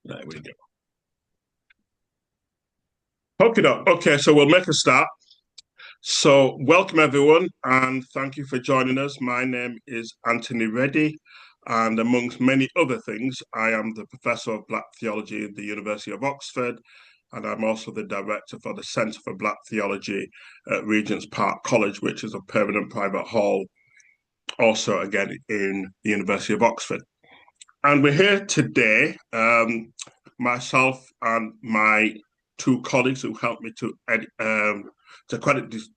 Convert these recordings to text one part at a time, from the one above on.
There we go. Okay, so we'll make a start. So, welcome everyone, and thank you for joining us. My name is Anthony Reddie, and amongst many other things, I am the Professor of Black Theology at the University of Oxford, and I'm also the Director for the Centre for Black Theology at Regent's Park College, which is a permanent private hall, also again in the University of Oxford. And we're here today, myself and my two colleagues who helped me to edit this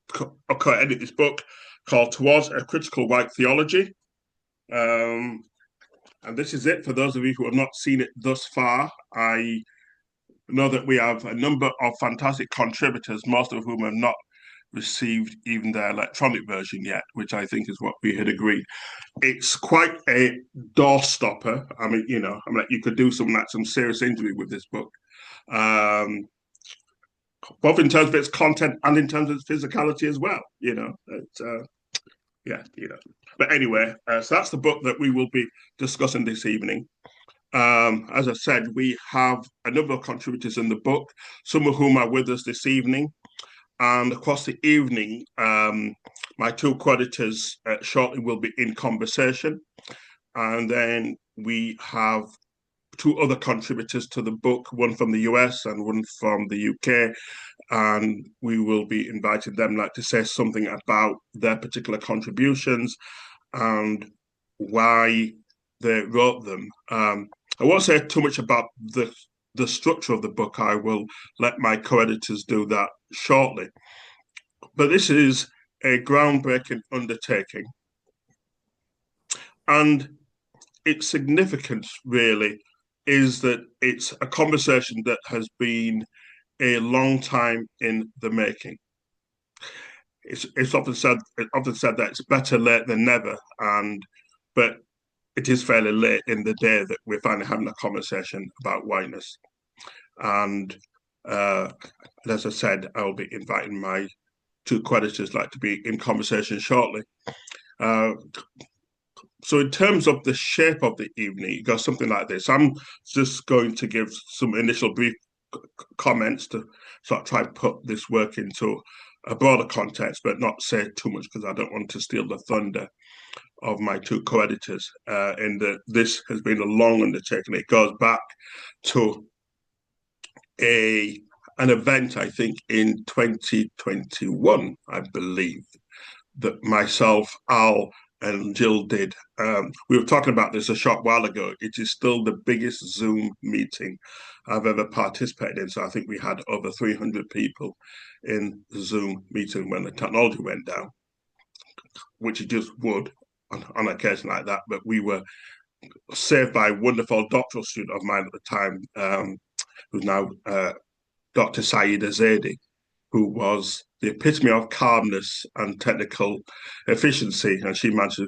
book called Towards a Critical White Theology. And this is it. For those of you who have not seen it thus far, I know that we have a number of fantastic contributors, most of whom have not received even their electronic version yet, which I think is what we had agreed. It's quite a doorstopper. I mean, you could do some serious injury with this book, both in terms of its content and in terms of its physicality as well. But anyway, so that's the book that we will be discussing this evening. As I said, we have a number of contributors in the book, some of whom are with us this evening. And across the evening, my two co-editors shortly will be in conversation. And then we have two other contributors to the book, one from the US and one from the UK. And we will be inviting them to say something about their particular contributions and why they wrote them. I won't say too much about the structure of the book. I will let my co-editors do that shortly. But this is a groundbreaking undertaking. And its significance really is that it's a conversation that has been a long time in the making. It's often said that it's better late than never, but it is fairly late in the day that we're finally having a conversation about whiteness. And as I said, I'll be inviting my two co-editors to be in conversation shortly. So in terms of the shape of the evening, it goes something like this. I'm just going to give some initial brief comments to sort of try to put this work into a broader context, but not say too much because I don't want to steal the thunder of my two co-editors. In that this has been a long undertaking. It goes back to an event, I think, in 2021, I believe, that myself, Al, and Jill did. We were talking about this a short while ago. It is still the biggest Zoom meeting I've ever participated in. So I think we had over 300 people in the Zoom meeting when the technology went down, which it just would on occasion like that. But we were saved by a wonderful doctoral student of mine at the time, who's now Dr. Saeed Azadi, who was the epitome of calmness and technical efficiency, and she managed to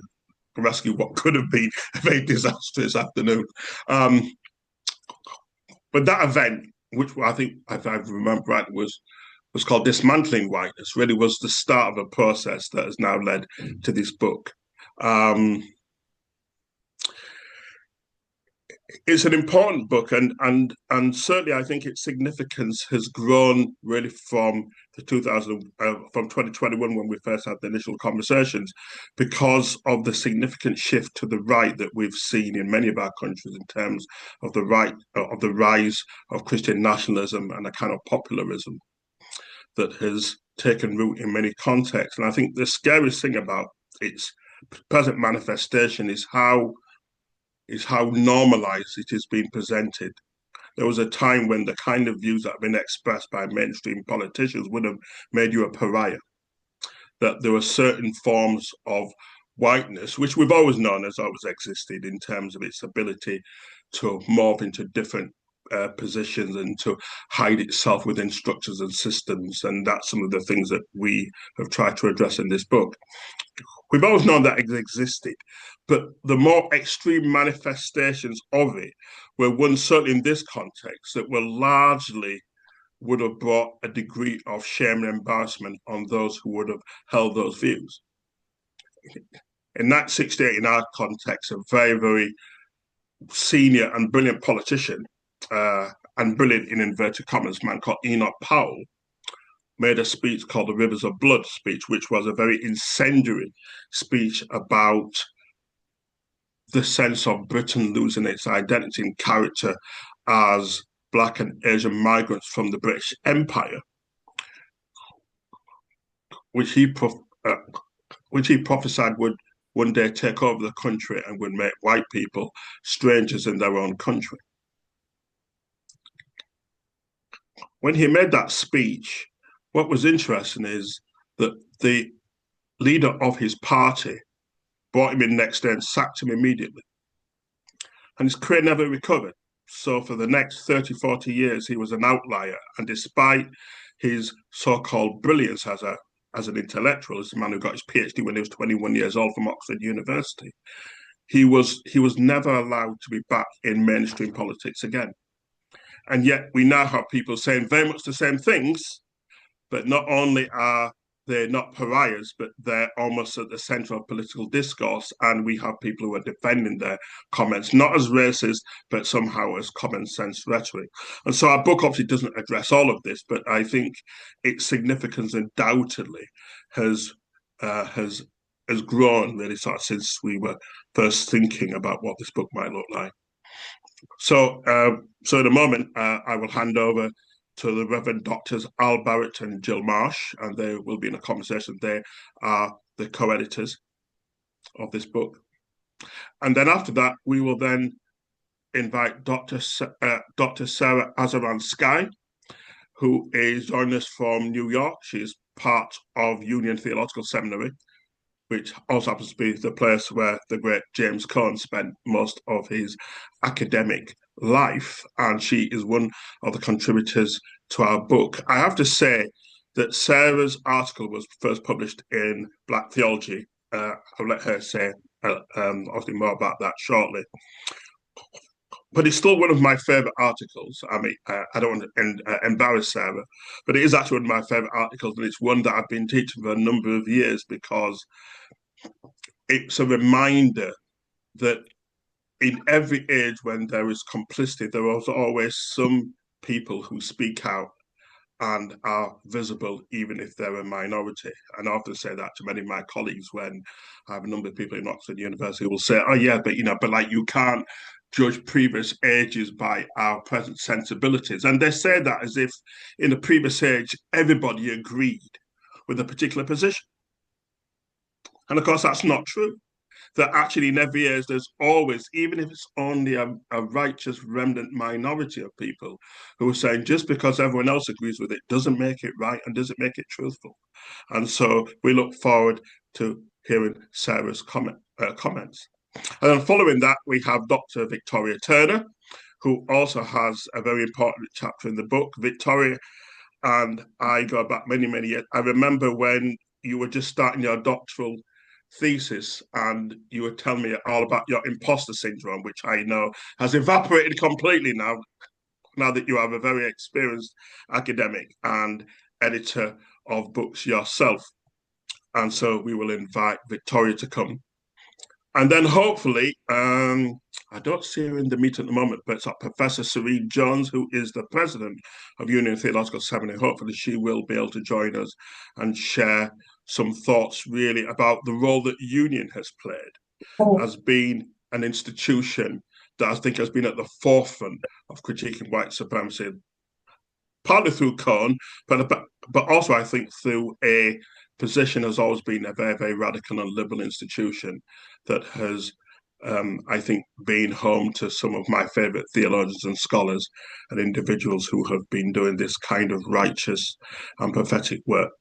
rescue what could have been a very disastrous afternoon. But that event, which I think, if I remember right, was called Dismantling Whiteness, really was the start of a process that has now led to this book. It's an important book, and certainly I think its significance has grown really from 2021 when we first had the initial conversations, because of the significant shift to the right that we've seen in many of our countries in terms of the rise of Christian nationalism and a kind of popularism that has taken root in many contexts. And I think the scariest thing about its present manifestation is how normalized it is being presented. There was a time when the kind of views that have been expressed by mainstream politicians would have made you a pariah, that there were certain forms of whiteness, which we've always known has always existed in terms of its ability to morph into different positions and to hide itself within structures and systems. And that's some of the things that we have tried to address in this book. We've always known that it existed, but the more extreme manifestations of it were ones, certainly in this context, that would have brought a degree of shame and embarrassment on those who would have held those views. In that 68, in our context, a very, very senior and brilliant politician and brilliant in inverted commas man called Enoch Powell made a speech called the Rivers of Blood speech, which was a very incendiary speech about the sense of Britain losing its identity and character as Black and Asian migrants from the British Empire, which he prophesied would one day take over the country and would make white people strangers in their own country. When he made that speech, what was interesting is that the leader of his party brought him in next day and sacked him immediately. And his career never recovered. So for the next 30, 40 years, he was an outlier. And despite his so-called brilliance as an intellectual, as a man who got his PhD when he was 21 years old from Oxford University, he was never allowed to be back in mainstream politics again. And yet we now have people saying very much the same things, but not only are they not pariahs, but they're almost at the center of political discourse. And we have people who are defending their comments, not as racist, but somehow as common sense rhetoric. And so our book obviously doesn't address all of this, but I think its significance undoubtedly has grown really sort of since we were first thinking about what this book might look like. So in a moment, I will hand over to the Reverend Doctors Al Barrett and Jill Marsh, and they will be in a conversation. They are the co-editors of this book. And then after that, we will then invite Dr. Sarah Azaransky, who is joining us from New York. She is part of Union Theological Seminary, which also happens to be the place where the great James Cone spent most of his academic life, and she is one of the contributors to our book. I have to say that Sarah's article was first published in Black Theology. I'll let her say obviously more about that shortly. But it's still one of my favorite articles. I mean, I don't want to embarrass Sarah, but it is actually one of my favorite articles, and it's one that I've been teaching for a number of years because it's a reminder that in every age when there is complicity, there is always some people who speak out and are visible, even if they're a minority. And I often say that to many of my colleagues when I have a number of people in Oxford University who will say, oh yeah, but like you can't judge previous ages by our present sensibilities. And they say that as if in a previous age, everybody agreed with a particular position. And of course, that's not true. That actually in every age, there's always, even if it's only a righteous remnant minority of people who are saying just because everyone else agrees with it doesn't make it right and doesn't make it truthful. And so we look forward to hearing Sarah's comments. And then following that, we have Dr. Victoria Turner, who also has a very important chapter in the book. Victoria and I go back many, many years. I remember when you were just starting your doctoral thesis and you were telling me all about your imposter syndrome, which I know has evaporated completely now that you are a very experienced academic and editor of books yourself. And so we will invite Victoria to come. And then hopefully, I don't see her in the meeting at the moment, but it's Professor Serene Jones, who is the president of Union Theological Seminary. Hopefully she will be able to join us and share some thoughts really about the role that Union has played as being an institution that I think has been at the forefront of critiquing white supremacy, partly through Cone, but also I think through a position has always been a very, very radical and liberal institution that has, I think, been home to some of my favorite theologians and scholars and individuals who have been doing this kind of righteous and prophetic work.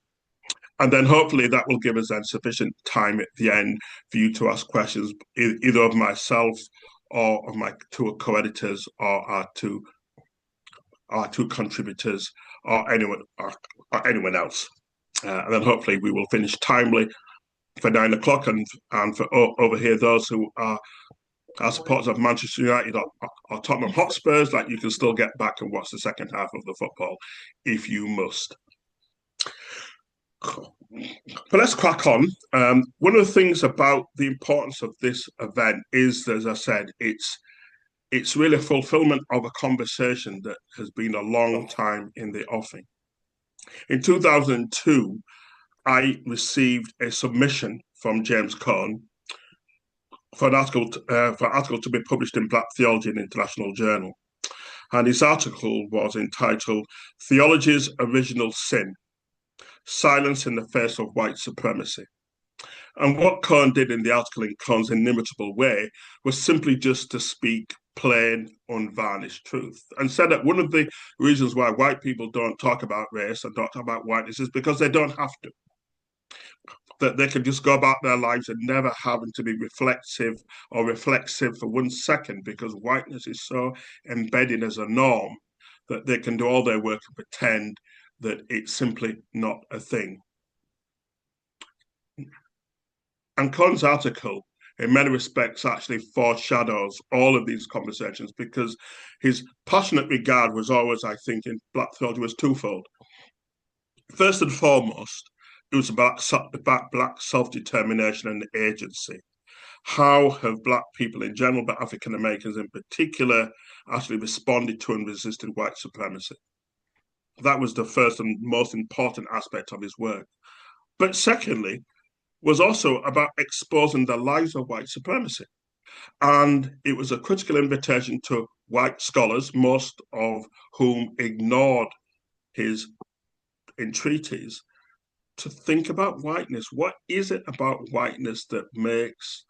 And then hopefully that will give us then sufficient time at the end for you to ask questions, either of myself or of my two co-editors or our two contributors or anyone else. And then hopefully we will finish timely for 9 o'clock. And for over here, those who are supporters of Manchester United or Tottenham Hotspurs, like you can still get back and watch the second half of the football if you must. But let's crack on. One of the things about the importance of this event is, as I said, it's it's really a fulfillment of a conversation that has been a long time in the offing. In 2002, I received a submission from James Cone for an article to be published in Black Theology in International Journal. And his article was entitled Theology's Original Sin, Silence in the Face of White Supremacy. And what Cone did in the article in Cone's inimitable way was simply just to speak plain, unvarnished truth, and said that one of the reasons why white people don't talk about race and don't talk about whiteness is because they don't have to. That they can just go about their lives and never having to be reflexive for 1 second, because whiteness is so embedded as a norm that they can do all their work and pretend that it's simply not a thing. And Cone's article, in many respects, actually foreshadows all of these conversations, because his passionate regard was always, I think, in Black theology was twofold. First and foremost, it was about Black self-determination and agency. How have Black people in general, but African Americans in particular, actually responded to and resisted white supremacy? That was the first and most important aspect of his work. But secondly, was also about exposing the lies of white supremacy. And it was a critical invitation to white scholars, most of whom ignored his entreaties, to think about whiteness. What is it about whiteness that makes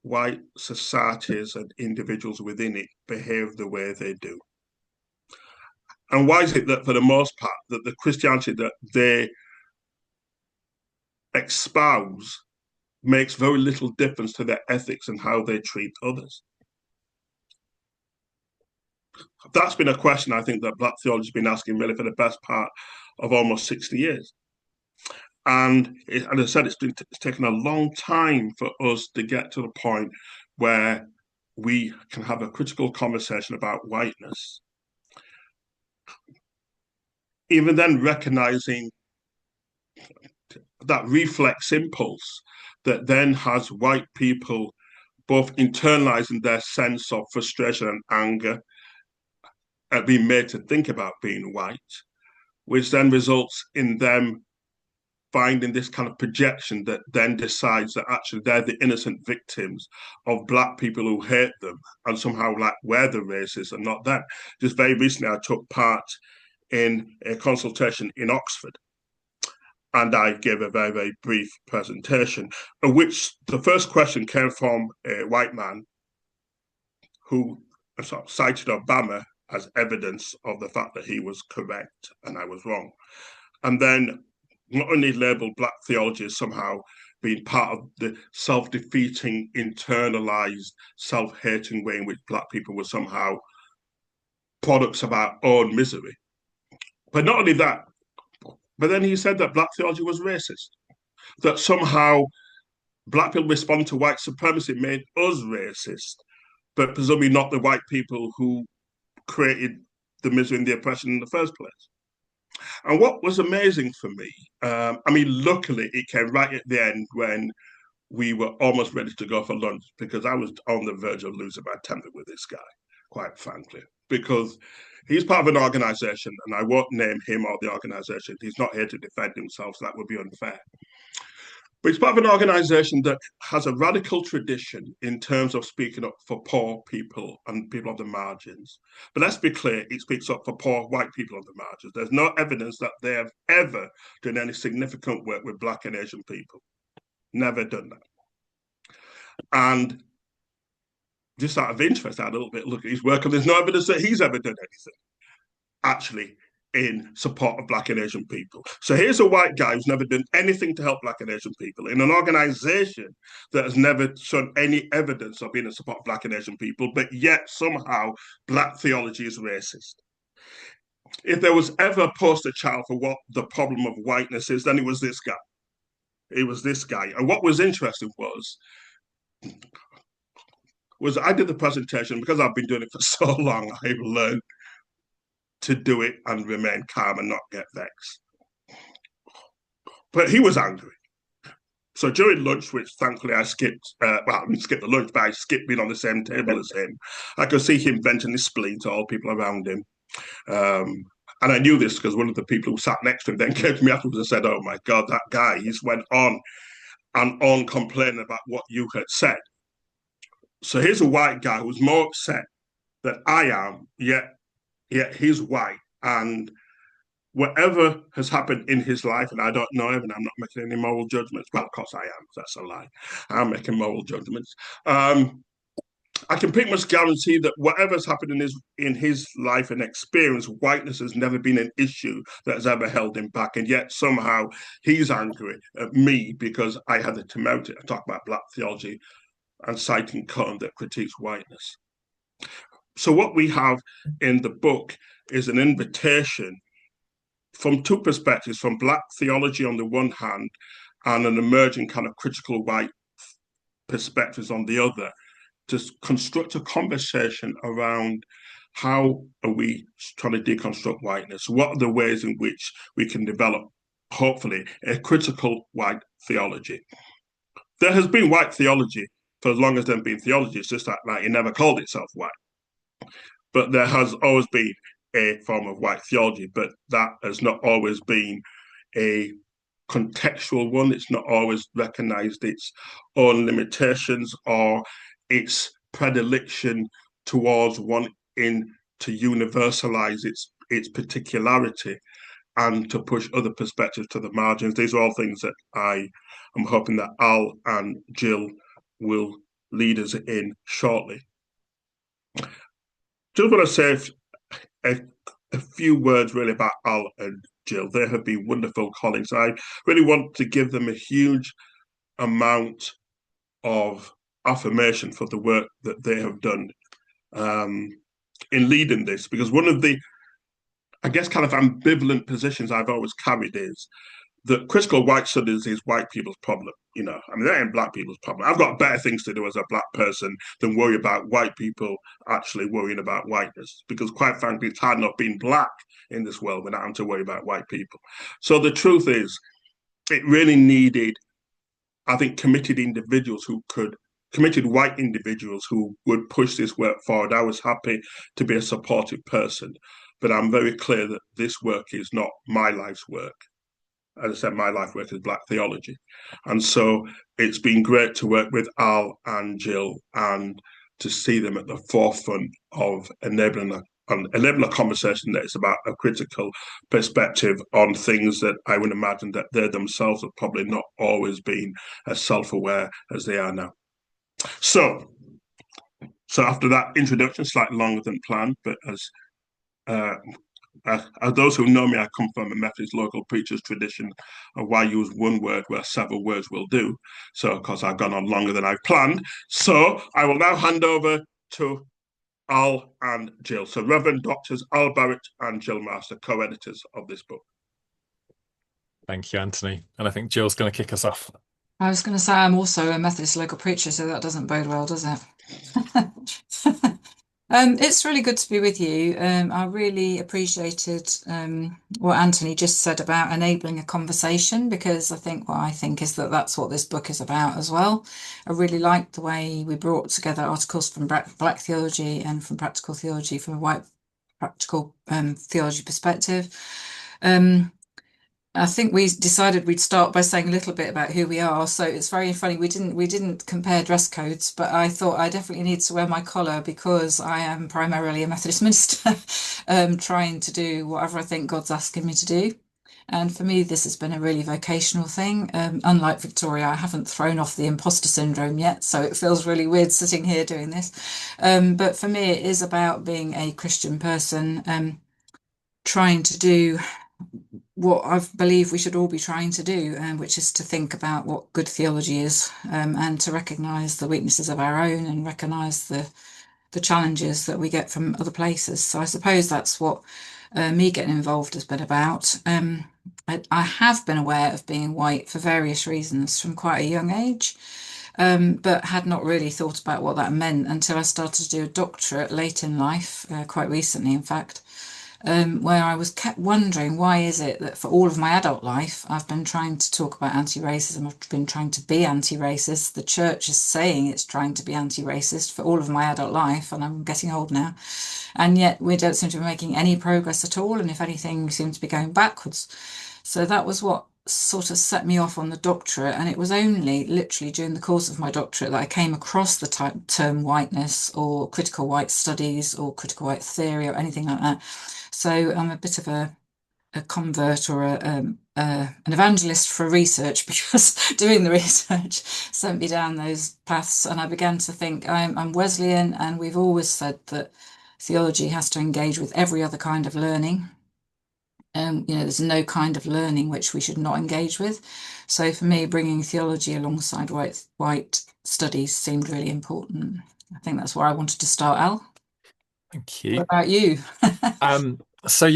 white societies and individuals within it behave the way they do? And why is it that, for the most part, that the Christianity that they espouse makes very little difference to their ethics and how they treat others? That's been a question I think that Black theology has been asking really for the best part of almost 60 years. And as I said, it's taken a long time for us to get to the point where we can have a critical conversation about whiteness. Even then, recognizing that reflex impulse that then has white people both internalizing their sense of frustration and anger at being made to think about being white, which then results in them finding this kind of projection that then decides that actually they're the innocent victims of Black people who hate them, and somehow like we're the racists and not them. Just very recently, I took part in a consultation in Oxford, and I gave a very, very brief presentation, in which the first question came from a white man who sort of cited Obama as evidence of the fact that he was correct and I was wrong. And then not only labelled Black theology as somehow being part of the self-defeating, internalized, self-hating way in which Black people were somehow products of our own misery. But not only that, but then he said that Black theology was racist, that somehow Black people responding to white supremacy made us racist, but presumably not the white people who created the misery and the oppression in the first place. And what was amazing for me, luckily it came right at the end when we were almost ready to go for lunch, because I was on the verge of losing my temper with this guy, quite frankly, because he's part of an organization, and I won't name him or the organization. He's not here to defend himself, so that would be unfair. But he's part of an organization that has a radical tradition in terms of speaking up for poor people and people on the margins. But let's be clear, it speaks up for poor white people on the margins. There's no evidence that they have ever done any significant work with Black and Asian people. Never done that. And just out of interest, I had a little bit look at his work, and there's no evidence that he's ever done anything actually in support of Black and Asian people. So here's a white guy who's never done anything to help Black and Asian people in an organization that has never shown any evidence of being in support of Black and Asian people, but yet somehow Black theology is racist. If there was ever a poster child for what the problem of whiteness is, then it was this guy. It was this guy. And what was interesting was I did the presentation, because I've been doing it for so long, I've learned to do it and remain calm and not get vexed. But he was angry. So during lunch, which thankfully I skipped, well, I didn't skip the lunch, but I skipped being on the same table as him, I could see him venting his spleen to all people around him. Um, and I knew this because one of the people who sat next to him then came to me afterwards and said, "Oh my God, that guy, he's went on and on complaining about what you had said." So here's a white guy who's more upset than I am, yet he's white. And whatever has happened in his life, and I don't know him, and I'm not making any moral judgments. Well, of course I am. That's a lie. I'm making moral judgments. I can pretty much guarantee that whatever's happened in his life and experience, whiteness has never been an issue that has ever held him back. And yet somehow he's angry at me because I had the temerity to talk about black theology and citing Cohen that critiques whiteness. So what we have in the book is an invitation from two perspectives, from black theology on the one hand and an emerging kind of critical white perspectives on the other, to construct a conversation around how are we trying to deconstruct whiteness? What are the ways in which we can develop, hopefully, a critical white theology? There has been white theology for as long as there's been theology. It's just that like, it never called itself white. But there has always been a form of white theology, but that has not always been a contextual one. It's not always recognized its own limitations or its predilection towards wanting to universalize its particularity and to push other perspectives to the margins. These are all things that I am hoping that Al and Jill will lead us in shortly. Just want to say a few words really about Al and Jill. They have been wonderful colleagues. I really want to give them a huge amount of affirmation for the work that they have done in leading this, because one of the, I guess, kind of ambivalent positions I've always carried is that critical white studies is white people's problem. You know, I mean, that ain't black people's problem. I've got better things to do as a black person than worry about white people actually worrying about whiteness, because quite frankly, it's hard enough being black in this world without having to worry about white people. So the truth is, it really needed, I think, committed white individuals who would push this work forward. I was happy to be a supportive person, but I'm very clear that this work is not my life's work. As I said, my life work is black theology. And so it's been great to work with Al and Jill and to see them at the forefront of enabling a conversation that is about a critical perspective on things that I would imagine that they themselves have probably not always been as self-aware as they are now. So after that introduction, slightly longer than planned, but as those who know me, I come from a Methodist local preacher's tradition of why use one word where several words will do. So, of course, I've gone on longer than I planned. So I will now hand over to Al and Jill. So Reverend Doctors Al Barrett and Jill Marsh, the co-editors of this book. Thank you, Anthony. And I think Jill's going to kick us off. I was going to say I'm also a Methodist local preacher, so that doesn't bode well, does it? It's really good to be with you. I really appreciated what Anthony just said about enabling a conversation, because what I think is that that's what this book is about as well. I really liked the way we brought together articles from Black theology and from practical theology, from a white practical theology perspective. I think we decided we'd start by saying a little bit about who we are. So it's very funny. We didn't compare dress codes, but I thought I definitely need to wear my collar because I am primarily a Methodist minister, trying to do whatever I think God's asking me to do. And for me, this has been a really vocational thing. Unlike Victoria, I haven't thrown off the imposter syndrome yet, so it feels really weird sitting here doing this. But for me, it is about being a Christian person, trying to do what I believe we should all be trying to do, which is to think about what good theology is, and to recognise the weaknesses of our own and recognise the challenges that we get from other places. So I suppose that's what me getting involved has been about. I have been aware of being white for various reasons from quite a young age, but had not really thought about what that meant until I started to do a doctorate late in life, quite recently, in fact. where I was kept wondering, why is it that for all of my adult life, I've been trying to talk about anti-racism, I've been trying to be anti-racist, the church is saying it's trying to be anti-racist for all of my adult life, and I'm getting old now, and yet we don't seem to be making any progress at all, and if anything, we seem to be going backwards. So that was what sort of set me off on the doctorate, and it was only literally during the course of my doctorate that I came across the term whiteness or critical white studies or critical white theory or anything like that. So I'm a bit of a convert or an evangelist for research, because doing the research sent me down those paths, and I began to think I'm Wesleyan, and we've always said that theology has to engage with every other kind of learning. There's no kind of learning which we should not engage with. So for me, bringing theology alongside white studies seemed really important. I think that's where I wanted to start, Al. Thank you. What about you? So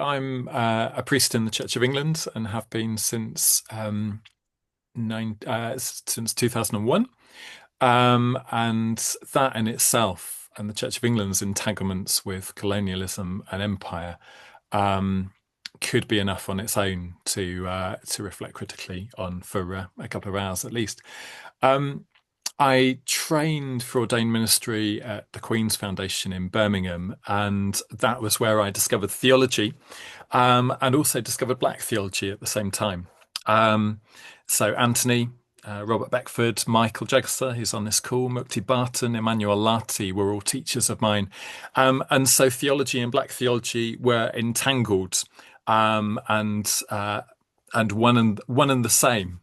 I'm a priest in the Church of England and have been since since 2001. And that in itself, and the Church of England's entanglements with colonialism and empire, could be enough on its own to reflect critically on for a couple of hours at least. I trained for ordained ministry at the Queen's Foundation in Birmingham, and that was where I discovered theology, and also discovered Black theology at the same time. So Anthony, Robert Beckford, Michael Jagger, who's on this call, Mukti Barton, Emmanuel Lati were all teachers of mine. And so theology and Black theology were entangled, and one and the same.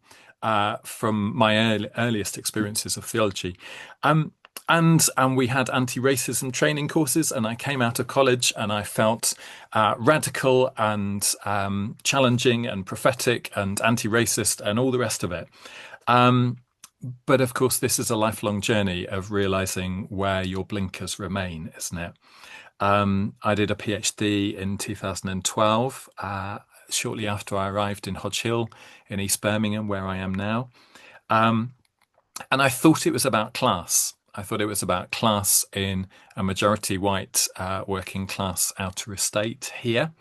From my earliest experiences of theology. And we had anti-racism training courses, and I came out of college and I felt radical and challenging and prophetic and anti-racist and all the rest of it. But of course, this is a lifelong journey of realizing where your blinkers remain, isn't it? I did a PhD in 2012, shortly after I arrived in Hodge Hill in East Birmingham, where I am now. And I thought it was about class. I thought it was about class in a majority white working class outer estate here.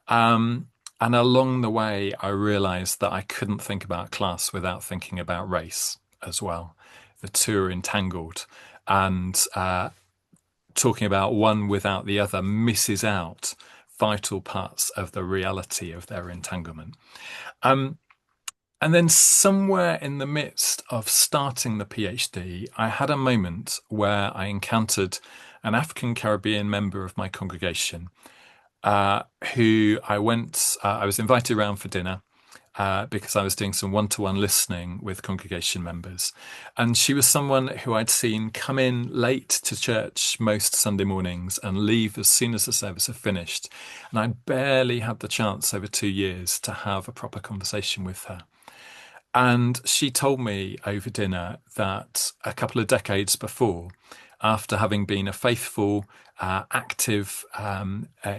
And along the way, I realized that I couldn't think about class without thinking about race as well. The two are entangled, and talking about one without the other misses out vital parts of the reality of their entanglement. And then somewhere in the midst of starting the PhD, I had a moment where I encountered an African Caribbean member of my congregation, who I was invited around for dinner, because I was doing some one-to-one listening with congregation members. And she was someone who I'd seen come in late to church most Sunday mornings and leave as soon as the service had finished. And I barely had the chance over 2 years to have a proper conversation with her. And she told me over dinner that a couple of decades before, after having been a faithful, active,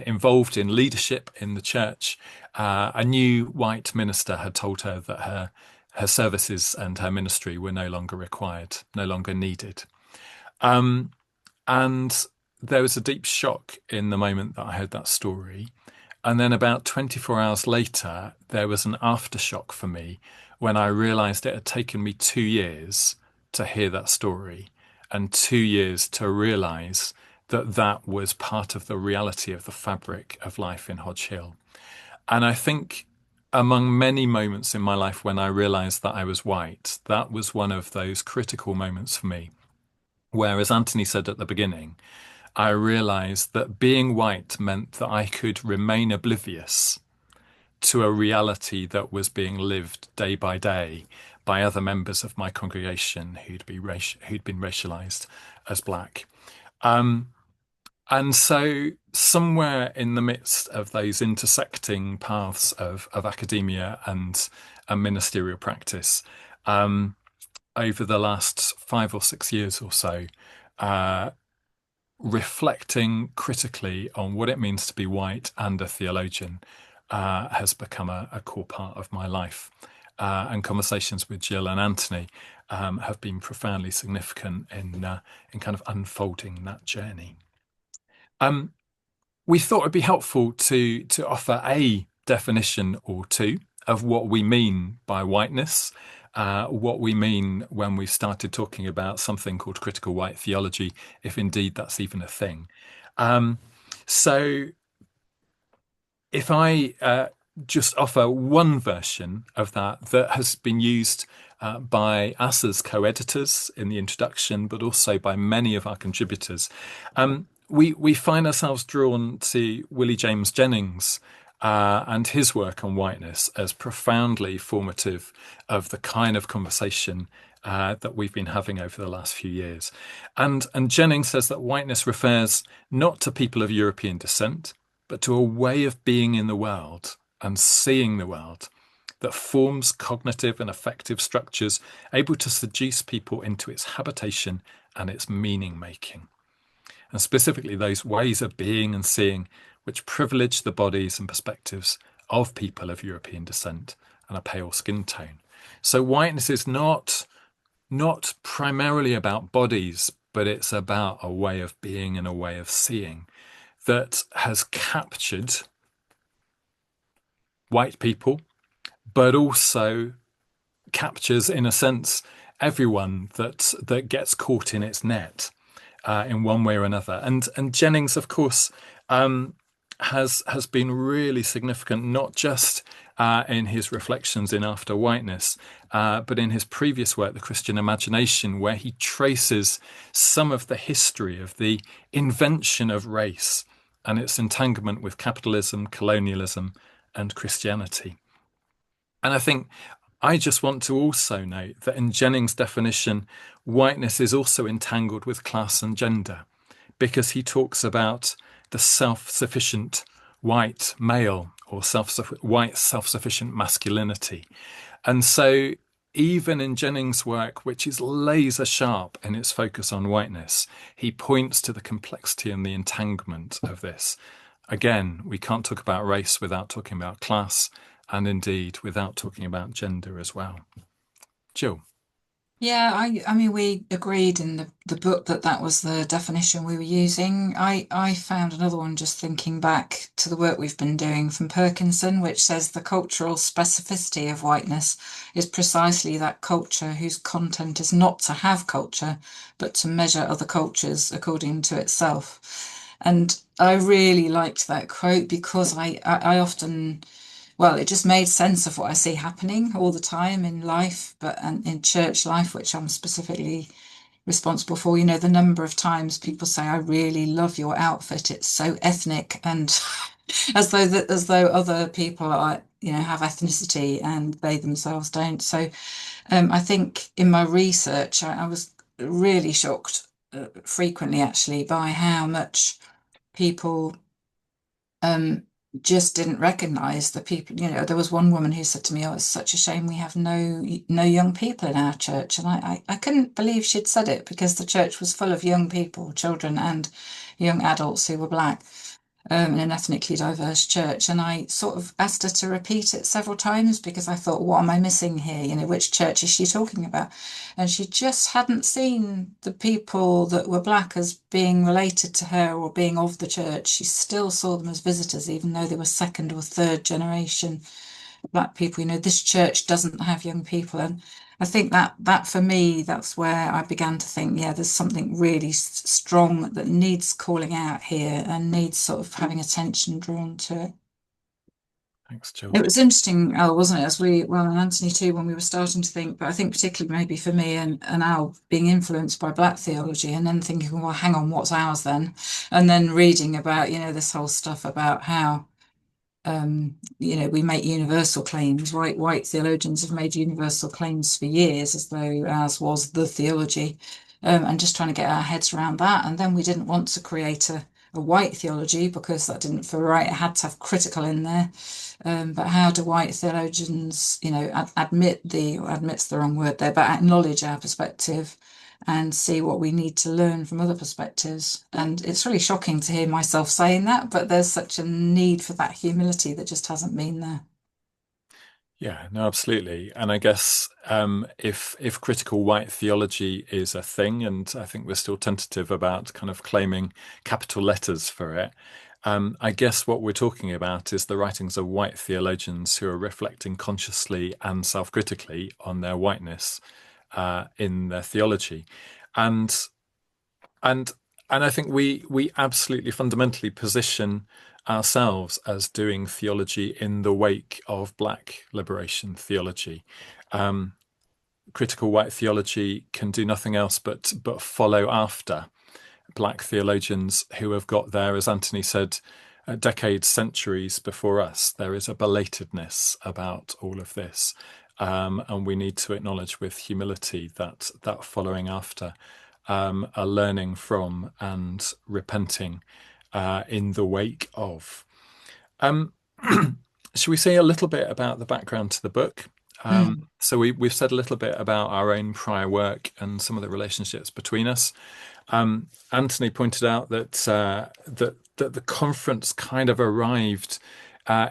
involved in leadership in the church, a new white minister had told her that her services and her ministry were no longer required, no longer needed. And there was a deep shock in the moment that I heard that story. And then about 24 hours later, there was an aftershock for me when I realized it had taken me 2 years to hear that story, and 2 years to realize that that was part of the reality of the fabric of life in Hodge Hill. And I think among many moments in my life when I realized that I was white, that was one of those critical moments for me, where, as Anthony said at the beginning, I realized that being white meant that I could remain oblivious to a reality that was being lived day by day by other members of my congregation who'd been racialized as Black. And so somewhere in the midst of those intersecting paths of academia and ministerial practice, over the last 5 or 6 years or so, reflecting critically on what it means to be white and a theologian has become a core part of my life. And conversations with Jill and Anthony have been profoundly significant in kind of unfolding that journey. we thought it'd be helpful to offer a definition or two of what we mean by whiteness, what we mean when we started talking about something called critical white theology, if indeed that's even a thing. So if I just offer one version of that has been used by us as co-editors in the introduction, but also by many of our contributors, we find ourselves drawn to Willie James Jennings and his work on whiteness as profoundly formative of the kind of conversation that we've been having over the last few years. And Jennings says that whiteness refers not to people of European descent, but to a way of being in the world and seeing the world that forms cognitive and affective structures able to seduce people into its habitation and its meaning making. And specifically those ways of being and seeing which privilege the bodies and perspectives of people of European descent and a pale skin tone. So whiteness is not primarily about bodies, but it's about a way of being and a way of seeing that has captured white people, but also captures, in a sense, everyone that gets caught in its net in one way or another. And Jennings, of course, has been really significant, not just in his reflections in After Whiteness, but in his previous work, The Christian Imagination, where he traces some of the history of the invention of race and its entanglement with capitalism, colonialism, and Christianity. And I think I just want to also note that in Jennings' definition, whiteness is also entangled with class and gender, because he talks about the self-sufficient white male or white self-sufficient masculinity. And so even in Jennings' work, which is laser sharp in its focus on whiteness, he points to the complexity and the entanglement of this. Again, we can't talk about race without talking about class, and indeed without talking about gender as well. Jill. Yeah, I mean, we agreed in the book that was the definition we were using. I found another one just thinking back to the work we've been doing from Perkinson, which says the cultural specificity of whiteness is precisely that culture whose content is not to have culture, but to measure other cultures according to itself. And I really liked that quote because I often, well, it just made sense of what I see happening all the time in life, but and in church life, which I'm specifically responsible for. You know, the number of times people say, "I really love your outfit. It's so ethnic," and as though other people are, you know, have ethnicity and they themselves don't. So, I think in my research, I was really shocked, frequently actually, by how much people just didn't recognize the people. You know, there was one woman who said to me, "Oh, it's such a shame we have no young people in our church." And I couldn't believe she'd said it, because the church was full of young people, children and young adults who were Black, in an ethnically diverse church. And I sort of asked her to repeat it several times, because I thought, what am I missing here? You know, which church is she talking about? And she just hadn't seen the people that were Black as being related to her or being of the church. She still saw them as visitors, even though they were second or third generation Black people. You know, this church doesn't have young people. And I think that for me, that's where I began to think, yeah, there's something really strong that needs calling out here and needs sort of having attention drawn to it. Thanks, Jill. It was interesting, Al, wasn't it? And Anthony too, when we were starting to think, but I think particularly maybe for me and Al, being influenced by Black theology and then thinking, well, hang on, what's ours then? And then reading about, you know, this whole stuff about how you know, we make universal claims, right? White theologians have made universal claims for years, as though ours was the theology, and just trying to get our heads around that. And then we didn't want to create a white theology, because that didn't feel right. It had to have critical in there. But how do white theologians, you know, admit's the wrong word there, but acknowledge our perspective and see what we need to learn from other perspectives? And it's really shocking to hear myself saying that, but there's such a need for that humility that just hasn't been there. Yeah, no, absolutely. And I guess if critical white theology is a thing, and I think we're still tentative about kind of claiming capital letters for it, I guess what we're talking about is the writings of white theologians who are reflecting consciously and self-critically on their whiteness in their theology, and and and I think we absolutely fundamentally position ourselves as doing theology in the wake of Black liberation theology. Critical white theology can do nothing else but follow after Black theologians who have got there, as Anthony said, decades, centuries before us. There is a belatedness about all of this, and we need to acknowledge with humility that following after, are learning from and repenting in the wake of. Should we say a little bit about the background to the book? So we've said a little bit about our own prior work and some of the relationships between us. Anthony pointed out that that the conference kind of arrived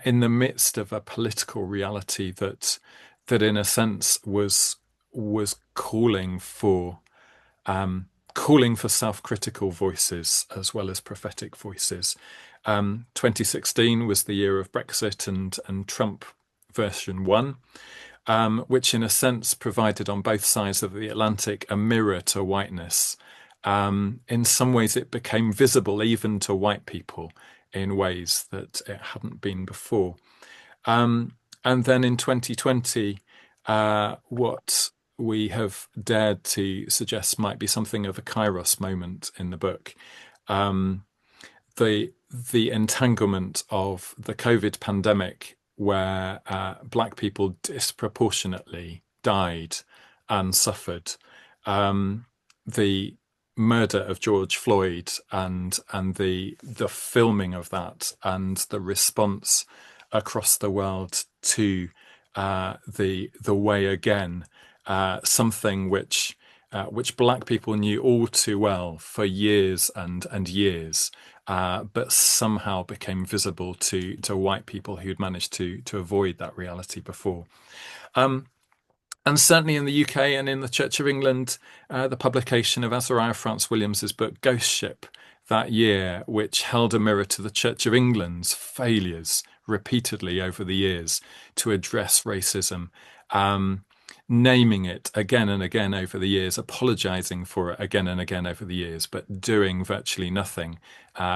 in the midst of a political reality that in a sense was calling for self-critical voices as well as prophetic voices. 2016 was the year of Brexit and Trump version 1. Which in a sense provided on both sides of the Atlantic a mirror to whiteness. In some ways it became visible even to white people in ways that it hadn't been before. And then in 2020, what we have dared to suggest might be something of a kairos moment in the book. The entanglement of the COVID pandemic, where Black people disproportionately died and suffered, the murder of George Floyd and the filming of that and the response across the world to the way again, something which Black people knew all too well for years and years. But somehow became visible to white people who'd managed to avoid that reality before. And certainly in the UK and in the Church of England, the publication of Azariah Franz Williams's book Ghost Ship that year, which held a mirror to the Church of England's failures repeatedly over the years to address racism, naming it again and again over the years, apologizing for it again and again over the years, but doing virtually nothing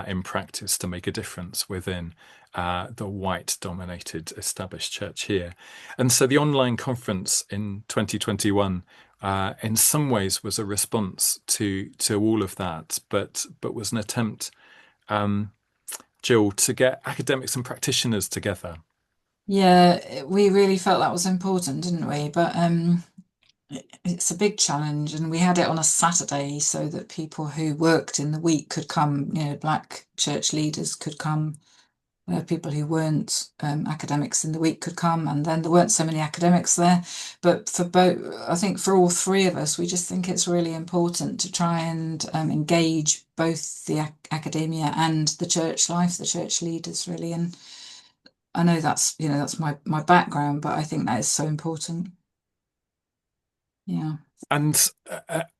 in practice to make a difference within the white-dominated established church here. And so the online conference in 2021 in some ways was a response to all of that, but was an attempt, Jill, to get academics and practitioners together. Yeah, we really felt that was important, didn't we? But it's a big challenge, and we had it on a Saturday so that people who worked in the week could come, Black church leaders could come, people who weren't academics in the week could come, and then there weren't so many academics there. But for both, I think for all three of us, we just think it's really important to try and engage both the academia and the church life, the church leaders, really. And I know that's my background, but I think that is so important. Yeah. And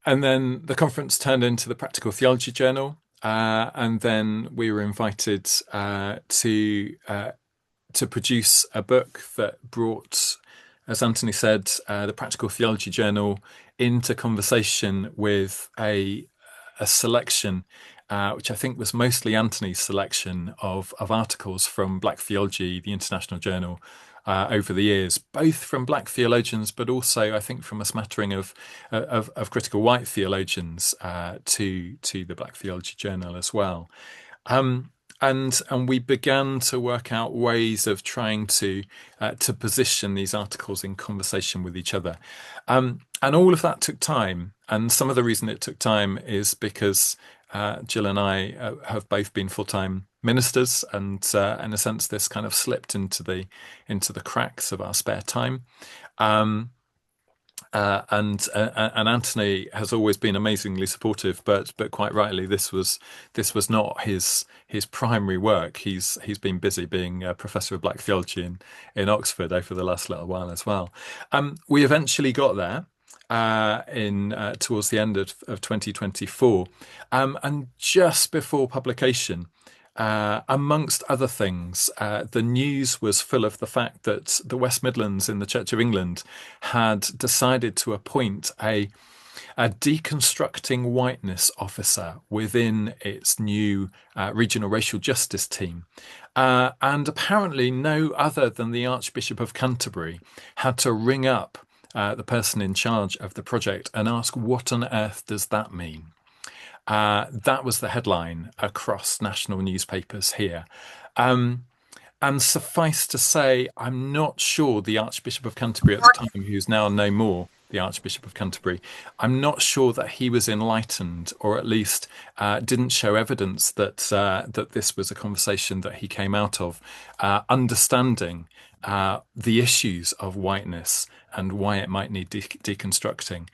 then the conference turned into the Practical Theology Journal, and then we were invited to produce a book that brought, as Anthony said, the Practical Theology Journal into conversation with a selection, which I think was mostly Anthony's selection of articles from Black Theology, the International Journal, over the years, both from Black theologians, but also I think from a smattering of critical white theologians to the Black Theology Journal as well. And we began to work out ways of trying to position these articles in conversation with each other. And all of that took time. And some of the reason it took time is because Jill and I have both been full-time ministers, and in a sense, this kind of slipped into the cracks of our spare time. And Anthony has always been amazingly supportive, but quite rightly, this was not his primary work. He's been busy being a Professor of Black Theology in Oxford over the last little while as well. We eventually got there towards the end of 2024, and just before publication, amongst other things, the news was full of the fact that the West Midlands in the Church of England had decided to appoint a deconstructing whiteness officer within its new regional racial justice team. And apparently no other than the Archbishop of Canterbury had to ring up the person in charge of the project and ask, what on earth does that mean? That was the headline across national newspapers here. And suffice to say, I'm not sure the Archbishop of Canterbury at the time, who's now no more the Archbishop of Canterbury, I'm not sure that he was enlightened, or at least didn't show evidence that that this was a conversation that he came out of, understanding the issues of whiteness and why it might need deconstructing.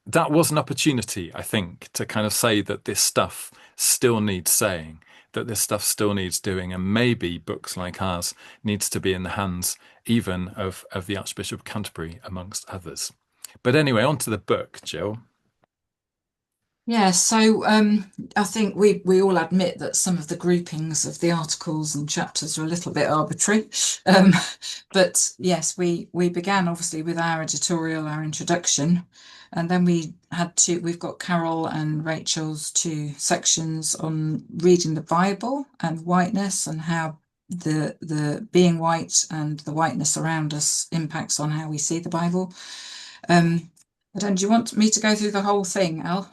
That was an opportunity, I think, to kind of say that this stuff still needs saying, that this stuff still needs doing, and maybe books like ours needs to be in the hands even of the Archbishop of Canterbury, amongst others. But anyway, on to the book, Jill. Yeah, so I think we all admit that some of the groupings of the articles and chapters are a little bit arbitrary. But yes, we began obviously with our editorial, our introduction, and then we've got Carol and Rachel's 2 sections on reading the Bible and whiteness, and how the being white and the whiteness around us impacts on how we see the Bible. Do you want me to go through the whole thing, Al?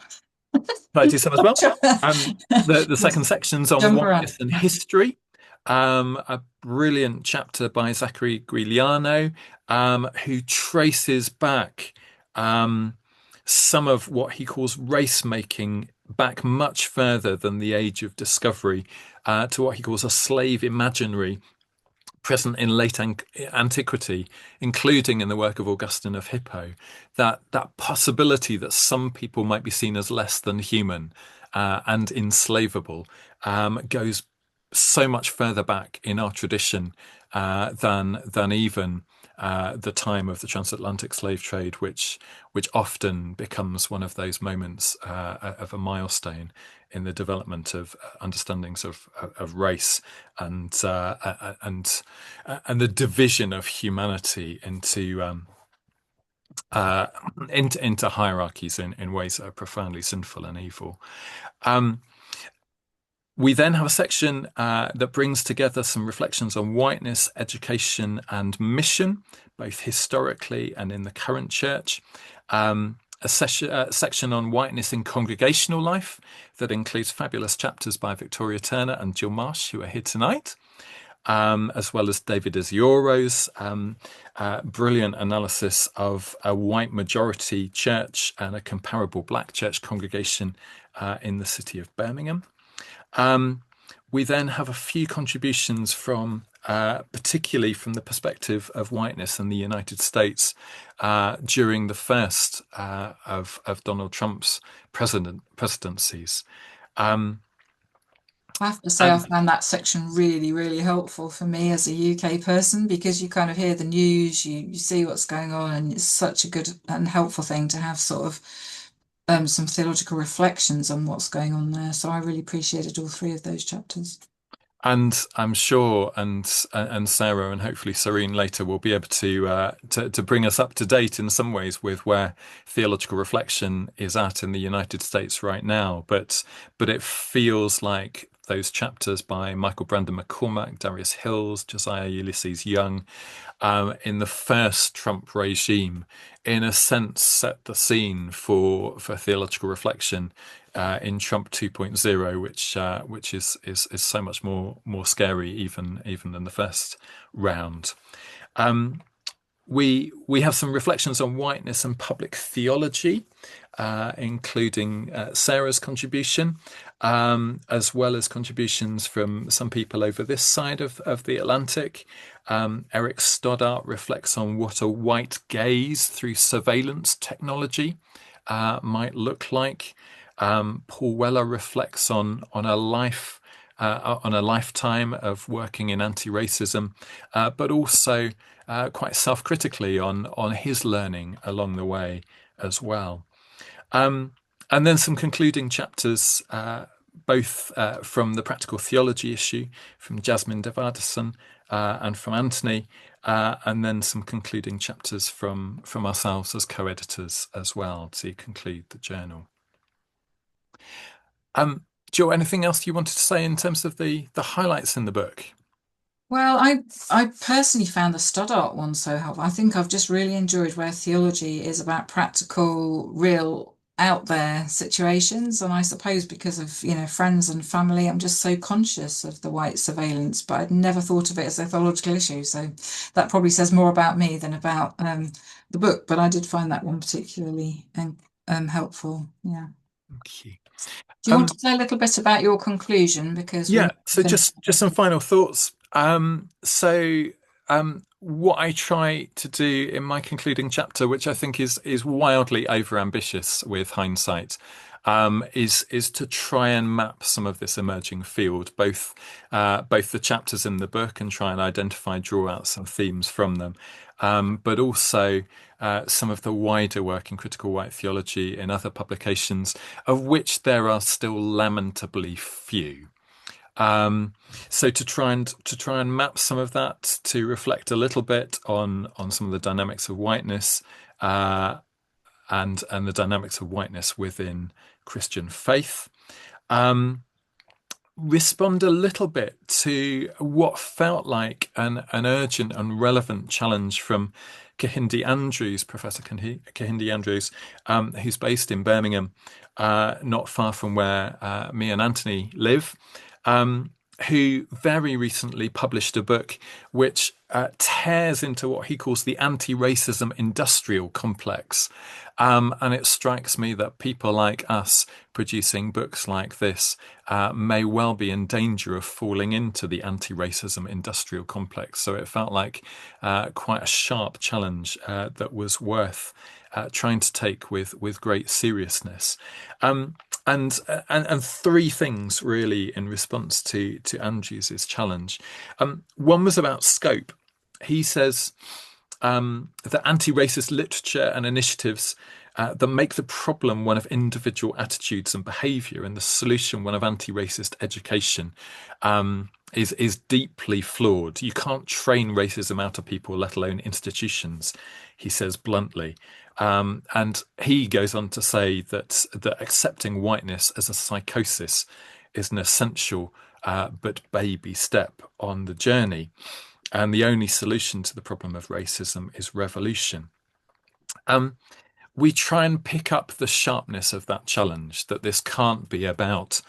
I do some as well. The second section's on whiteness and history. A brilliant chapter by Zachary Guiliano, who traces back some of what he calls race making back much further than the Age of Discovery, to what he calls a slave imaginary present in late antiquity, including in the work of Augustine of Hippo, that possibility that some people might be seen as less than human and enslavable goes so much further back in our tradition than even the time of the transatlantic slave trade, which often becomes one of those moments of a milestone in the development of understandings of race and the division of humanity into hierarchies in ways that are profoundly sinful and evil. We then have a section that brings together some reflections on whiteness, education, and mission, both historically and in the current church. A section on whiteness in congregational life that includes fabulous chapters by Victoria Turner and Jill Marsh, who are here tonight, as well as David Isioro's brilliant analysis of a white majority church and a comparable black church congregation in the city of Birmingham. We then have a few contributions from, particularly from the perspective of whiteness in the United States during the first of Donald Trump's presidencies. I have to say, I found that section really, really helpful for me as a UK person, because you kind of hear the news, you see what's going on, and it's such a good and helpful thing to have sort of some theological reflections on what's going on there. So I really appreciated all 3 of those chapters. And I'm sure, and Sarah and hopefully Serene later will be able to bring us up to date in some ways with where theological reflection is at in the United States right now. But it feels like those chapters by Michael Brandon McCormack, Darius Hills, Josiah Ulysses Young, in the first Trump regime, in a sense, set the scene for theological reflection in Trump 2.0, which is so much more scary even than the first round. We have some reflections on whiteness and public theology, including Sarah's contribution, as well as contributions from some people over this side of the Atlantic. Eric Stoddart reflects on what a white gaze through surveillance technology might look like. Paul Weller reflects on a lifetime of working in anti-racism, but also quite self-critically on his learning along the way as well. And then some concluding chapters both from the practical theology issue, from Jasmine Devadasan, and from Anthony, and then some concluding chapters from ourselves as co-editors as well to conclude the journal. Jill, anything else you wanted to say in terms of the highlights in the book? Well, I personally found the Stoddart one so helpful. I think I've just really enjoyed where theology is about practical, real, out there situations. And I suppose because of, friends and family, I'm just so conscious of the white surveillance, but I'd never thought of it as a theological issue. So that probably says more about me than about the book. But I did find that one particularly helpful. Yeah. Okay. Do you want to say a little bit about your conclusion? Because so just some final thoughts. What I try to do in my concluding chapter, which I think is wildly overambitious with hindsight, is to try and map some of this emerging field, both the chapters in the book, and try and draw out some themes from them, but also some of the wider work in critical white theology in other publications, of which there are still lamentably few. So to try and map some of that, to reflect a little bit on some of the dynamics of whiteness, and the dynamics of whiteness within Christian faith. Respond a little bit to what felt like an urgent and relevant challenge from Kehinde Andrews, Professor Kehinde Andrews, who's based in Birmingham, not far from where me and Anthony live, who very recently published a book which tears into what he calls the anti-racism industrial complex. And it strikes me that people like us producing books like this may well be in danger of falling into the anti-racism industrial complex. So it felt like quite a sharp challenge that was worth trying to take with great seriousness. And three things really in response to Andrews's challenge. One was about scope. He says that anti-racist literature and initiatives that make the problem one of individual attitudes and behaviour, and the solution one of anti-racist education, is deeply flawed. You can't train racism out of people, let alone institutions, he says bluntly. And he goes on to say that accepting whiteness as a psychosis is an essential but baby step on the journey. And the only solution to the problem of racism is revolution. We try and pick up the sharpness of that challenge, that this can't be about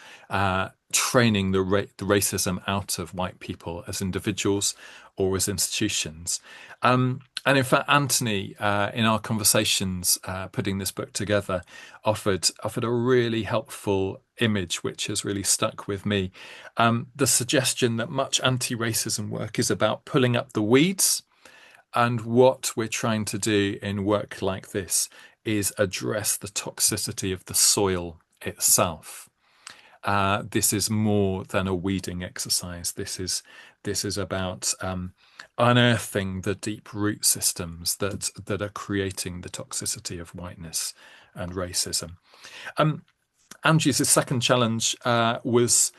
training the racism out of white people as individuals or as institutions. And in fact, Anthony, in our conversations putting this book together, offered a really helpful image which has really stuck with me. The suggestion that much anti-racism work is about pulling up the weeds, and what we're trying to do in work like this is address the toxicity of the soil itself. This is more than a weeding exercise. This is about unearthing the deep root systems that are creating the toxicity of whiteness and racism. Andrew's second challenge was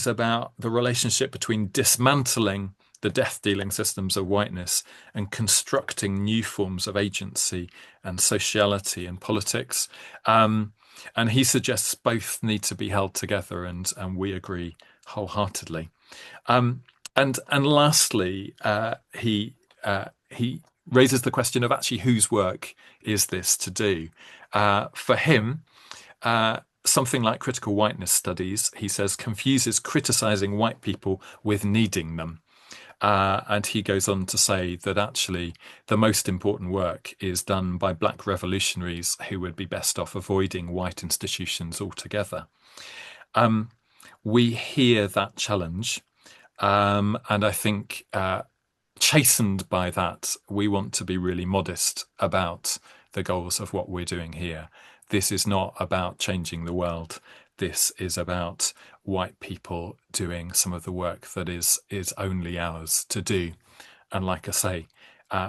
about the relationship between dismantling the death-dealing systems of whiteness and constructing new forms of agency and sociality and politics. And he suggests both need to be held together, and we agree wholeheartedly. And lastly, he raises the question of actually whose work is this to do? For him, something like critical whiteness studies, he says, confuses criticizing white people with needing them. And he goes on to say that actually the most important work is done by black revolutionaries who would be best off avoiding white institutions altogether. We hear that challenge, and I think chastened by that, we want to be really modest about the goals of what we're doing here. This is not about changing the world. This is about white people doing some of the work that is only ours to do. And like I say,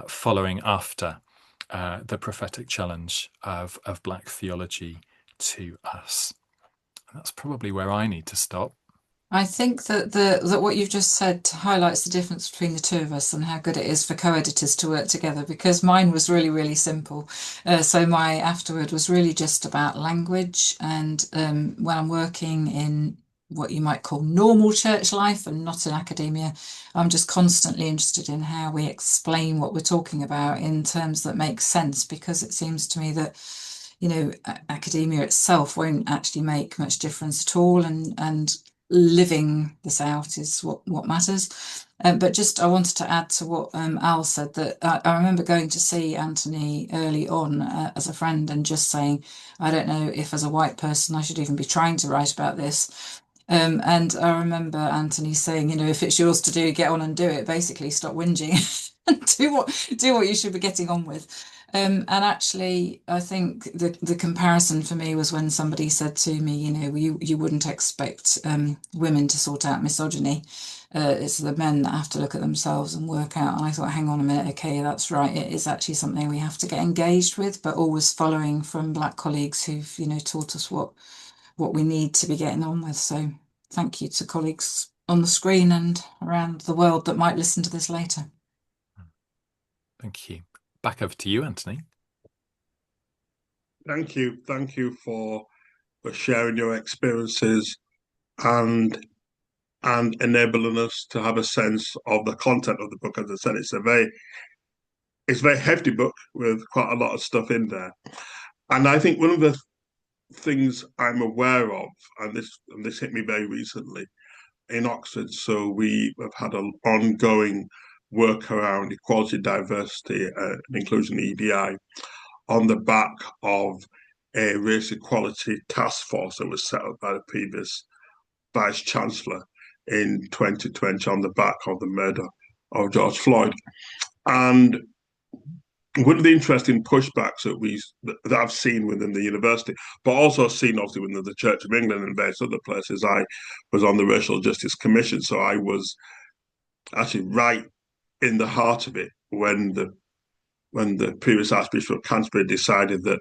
following after the prophetic challenge of black theology to us. That's probably where I need to stop. I think that what you've just said highlights the difference between the two of us and how good it is for co-editors to work together, because mine was really, really simple. So my afterword was really just about language, and when I'm working in what you might call normal church life and not in academia, I'm just constantly interested in how we explain what we're talking about in terms that make sense, because it seems to me that academia itself won't actually make much difference at all, and living this out is what matters. But just I wanted to add to what Al said, that I remember going to see Anthony early on as a friend and just saying, I don't know if as a white person I should even be trying to write about this. And I remember Anthony saying, if it's yours to do, get on and do it. Basically, stop whinging and do what you should be getting on with. And actually, I think the comparison for me was when somebody said to me, you wouldn't expect women to sort out misogyny. It's the men that have to look at themselves and work out. And I thought, hang on a minute, okay, that's right. It is actually something we have to get engaged with, but always following from Black colleagues who've, taught us what we need to be getting on with. So thank you to colleagues on the screen and around the world that might listen to this later. Thank you. Back over to you, Anthony. Thank you for sharing your experiences and enabling us to have a sense of the content of the book. As I said, it's a very hefty book with quite a lot of stuff in there. And I think one of the things I'm aware of, and this hit me very recently in Oxford, so we have had an ongoing work around equality, diversity, and inclusion, EDI, on the back of a race equality task force that was set up by the previous Vice Chancellor in 2020 on the back of the murder of George Floyd. And one of the interesting pushbacks that I've seen within the university, but also seen obviously within the Church of England and various other places, I was on the Racial Justice Commission, so I was actually right in the heart of it when the previous Archbishop of Canterbury decided that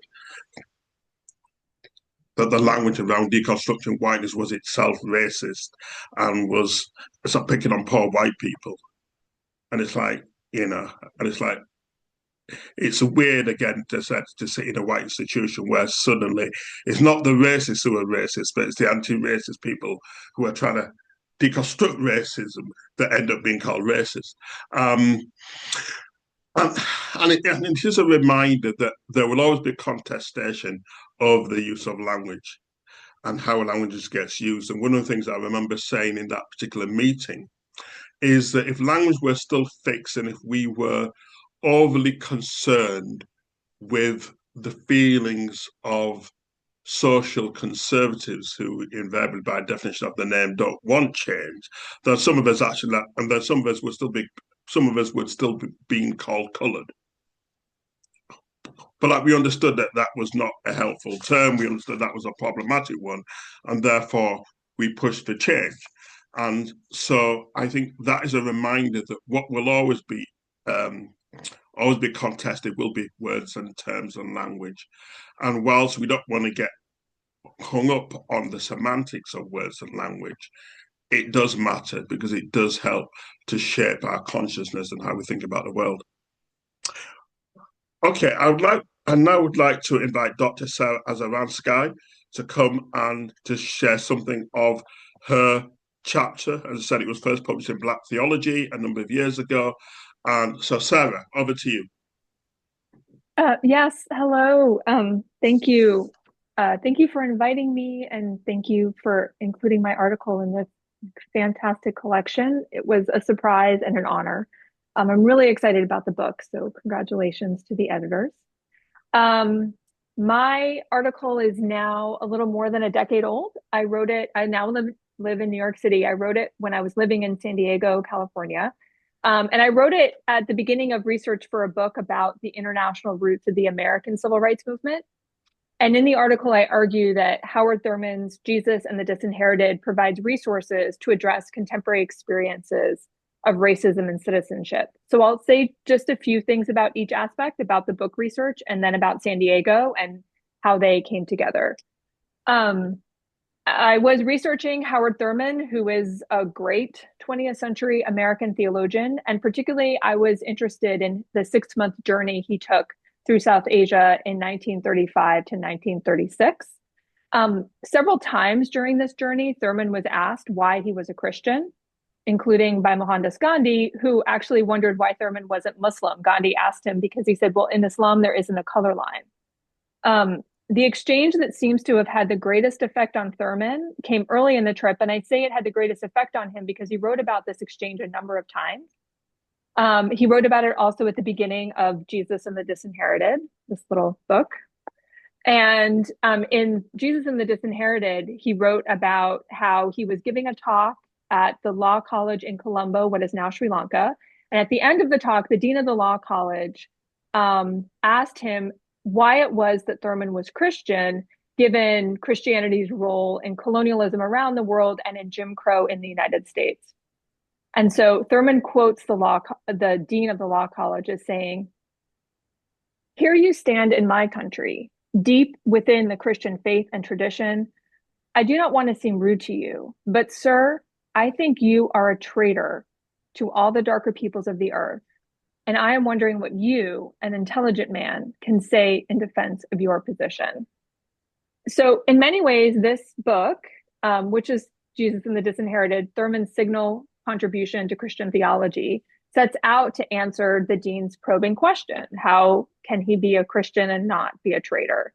the language around deconstructing whiteness was itself racist and was picking on poor white people. And it's like, it's weird again to sit in a white institution where suddenly it's not the racists who are racist, but it's the anti-racist people who are trying to deconstruct racism that end up being called racist. And it is a reminder that there will always be contestation of the use of language and how language gets used. And one of the things I remember saying in that particular meeting is that if language were still fixed and if we were overly concerned with the feelings of social conservatives who invariably by definition of the name don't want change, then some of us would still be being called coloured. But we understood that was not a helpful term. We understood that was a problematic one, and therefore we pushed for change. And so I think that is a reminder that what will always be contested will be words and terms and language. And whilst we don't want to get hung up on the semantics of words and language, it does matter because it does help to shape our consciousness and how we think about the world. Okay, I now would like to invite Dr. Sarah Azaransky to come and to share something of her chapter. As I said, it was first published in Black Theology a number of years ago. And so, Sarah, over to you. Yes, hello. Thank you. Thank you for inviting me, and thank you for including my article in this fantastic collection. It was a surprise and an honor. I'm really excited about the book, so congratulations to the editors. My article is now a little more than a decade old. I wrote it, I now live in New York City. I wrote it when I was living in San Diego, California. And I wrote it at the beginning of research for a book about the international roots of the American civil rights movement. And in the article, I argue that Howard Thurman's Jesus and the Disinherited provides resources to address contemporary experiences of racism and citizenship. So I'll say just a few things about each aspect, about the book research, and then about San Diego and how they came together. I was researching Howard Thurman, who is a great 20th century American theologian. And particularly, I was interested in the 6-month journey he took through South Asia in 1935 to 1936. Several times during this journey, Thurman was asked why he was a Christian, including by Mohandas Gandhi, who actually wondered why Thurman wasn't Muslim. Gandhi asked him because he said, well, in Islam, there isn't a color line. The exchange that seems to have had the greatest effect on Thurman came early in the trip, and I'd say it had the greatest effect on him because he wrote about this exchange a number of times. He wrote about it also at the beginning of Jesus and the Disinherited, this little book. And in Jesus and the Disinherited, he wrote about how he was giving a talk at the Law College in Colombo, what is now Sri Lanka. And at the end of the talk, the dean of the Law College asked him why it was that Thurman was Christian, given Christianity's role in colonialism around the world and in Jim Crow in the United States. And so Thurman quotes the dean of the Law College as saying, "Here you stand in my country, deep within the Christian faith and tradition. I do not want to seem rude to you, but sir, I think you are a traitor to all the darker peoples of the earth. And I am wondering what you, an intelligent man, can say in defense of your position." So in many ways, this book, which is Jesus and the Disinherited, Thurman's signal contribution to Christian theology, sets out to answer the dean's probing question: how can he be a Christian and not be a traitor?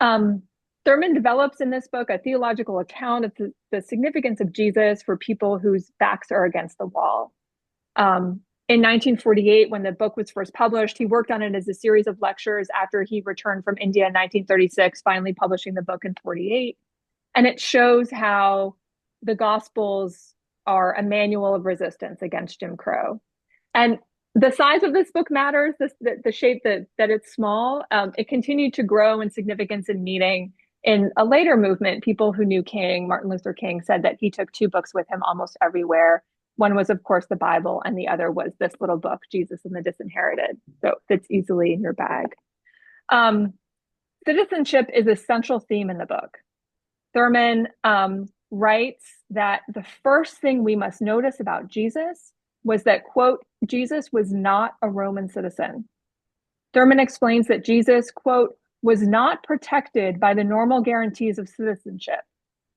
Thurman develops in this book a theological account of the significance of Jesus for people whose backs are against the wall. In 1948, when the book was first published, he worked on it as a series of lectures after he returned from India in 1936, finally publishing the book in 48. And it shows how the Gospels are a manual of resistance against Jim Crow. And the size of this book matters, the shape that it's small. It continued to grow in significance and meaning in a later movement. People who knew King, Martin Luther King, said that he took 2 books with him almost everywhere. One was, of course, the Bible, and the other was this little book, Jesus and the Disinherited. So it fits easily in your bag. Citizenship is a central theme in the book. Thurman writes that the first thing we must notice about Jesus was that, quote, Jesus was not a Roman citizen. Thurman explains that Jesus, quote, was not protected by the normal guarantees of citizenship,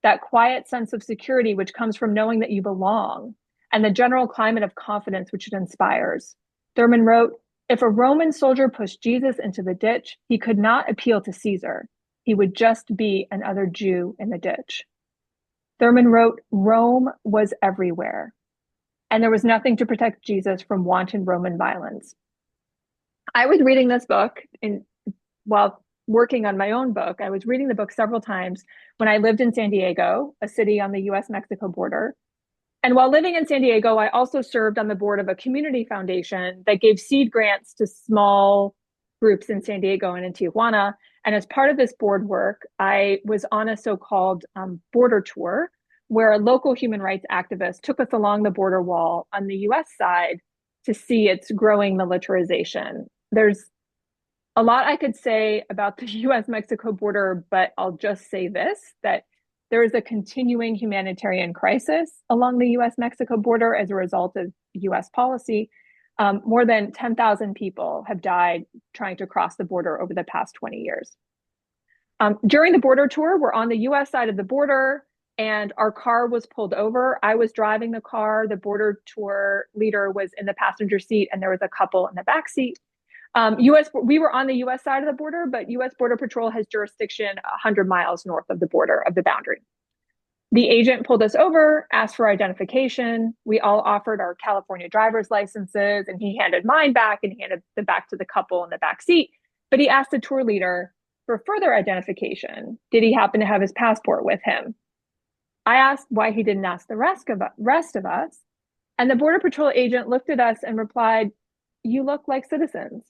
that quiet sense of security which comes from knowing that you belong, and the general climate of confidence which it inspires. Thurman wrote, "If a Roman soldier pushed Jesus into the ditch, he could not appeal to Caesar. He would just be another Jew in the ditch." Thurman wrote, "Rome was everywhere, and there was nothing to protect Jesus from wanton Roman violence." I was reading this book while working on my own book. I was reading the book several times when I lived in San Diego, a city on the US-Mexico border. And while living in San Diego, I also served on the board of a community foundation that gave seed grants to small groups in San Diego and in Tijuana. And as part of this board work, I was on a so-called border tour where a local human rights activist took us along the border wall on the US side to see its growing militarization. There's a lot I could say about the US-Mexico border, but I'll just say this, that there is a continuing humanitarian crisis along the US-Mexico border as a result of US policy. More than 10,000 people have died trying to cross the border over the past 20 years. During the border tour, we're on the US side of the border and our car was pulled over. I was driving the car. The border tour leader was in the passenger seat and there was a couple in the back seat. We were on the US side of the border, but US Border Patrol has jurisdiction 100 miles north of the border of the boundary. The agent pulled us over, asked for identification. We all offered our California driver's licenses and he handed mine back and he handed them back to the couple in the back seat. But he asked the tour leader for further identification. Did he happen to have his passport with him? I asked why he didn't ask the rest of us. And the Border Patrol agent looked at us and replied, "You look like citizens."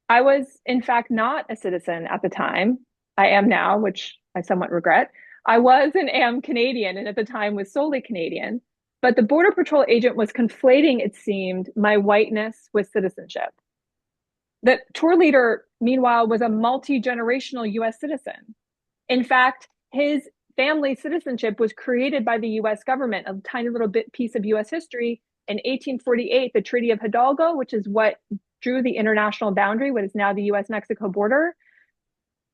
I was, in fact, not a citizen at the time. I am now, which I somewhat regret. I was and am Canadian, and at the time was solely Canadian. But the Border Patrol agent was conflating, it seemed, my whiteness with citizenship. The tour leader, meanwhile, was a multi-generational US citizen. In fact, his family citizenship was created by the US government, a tiny little piece of US history. In 1848, the Treaty of Hidalgo, which is what drew the international boundary, what is now the US-Mexico border.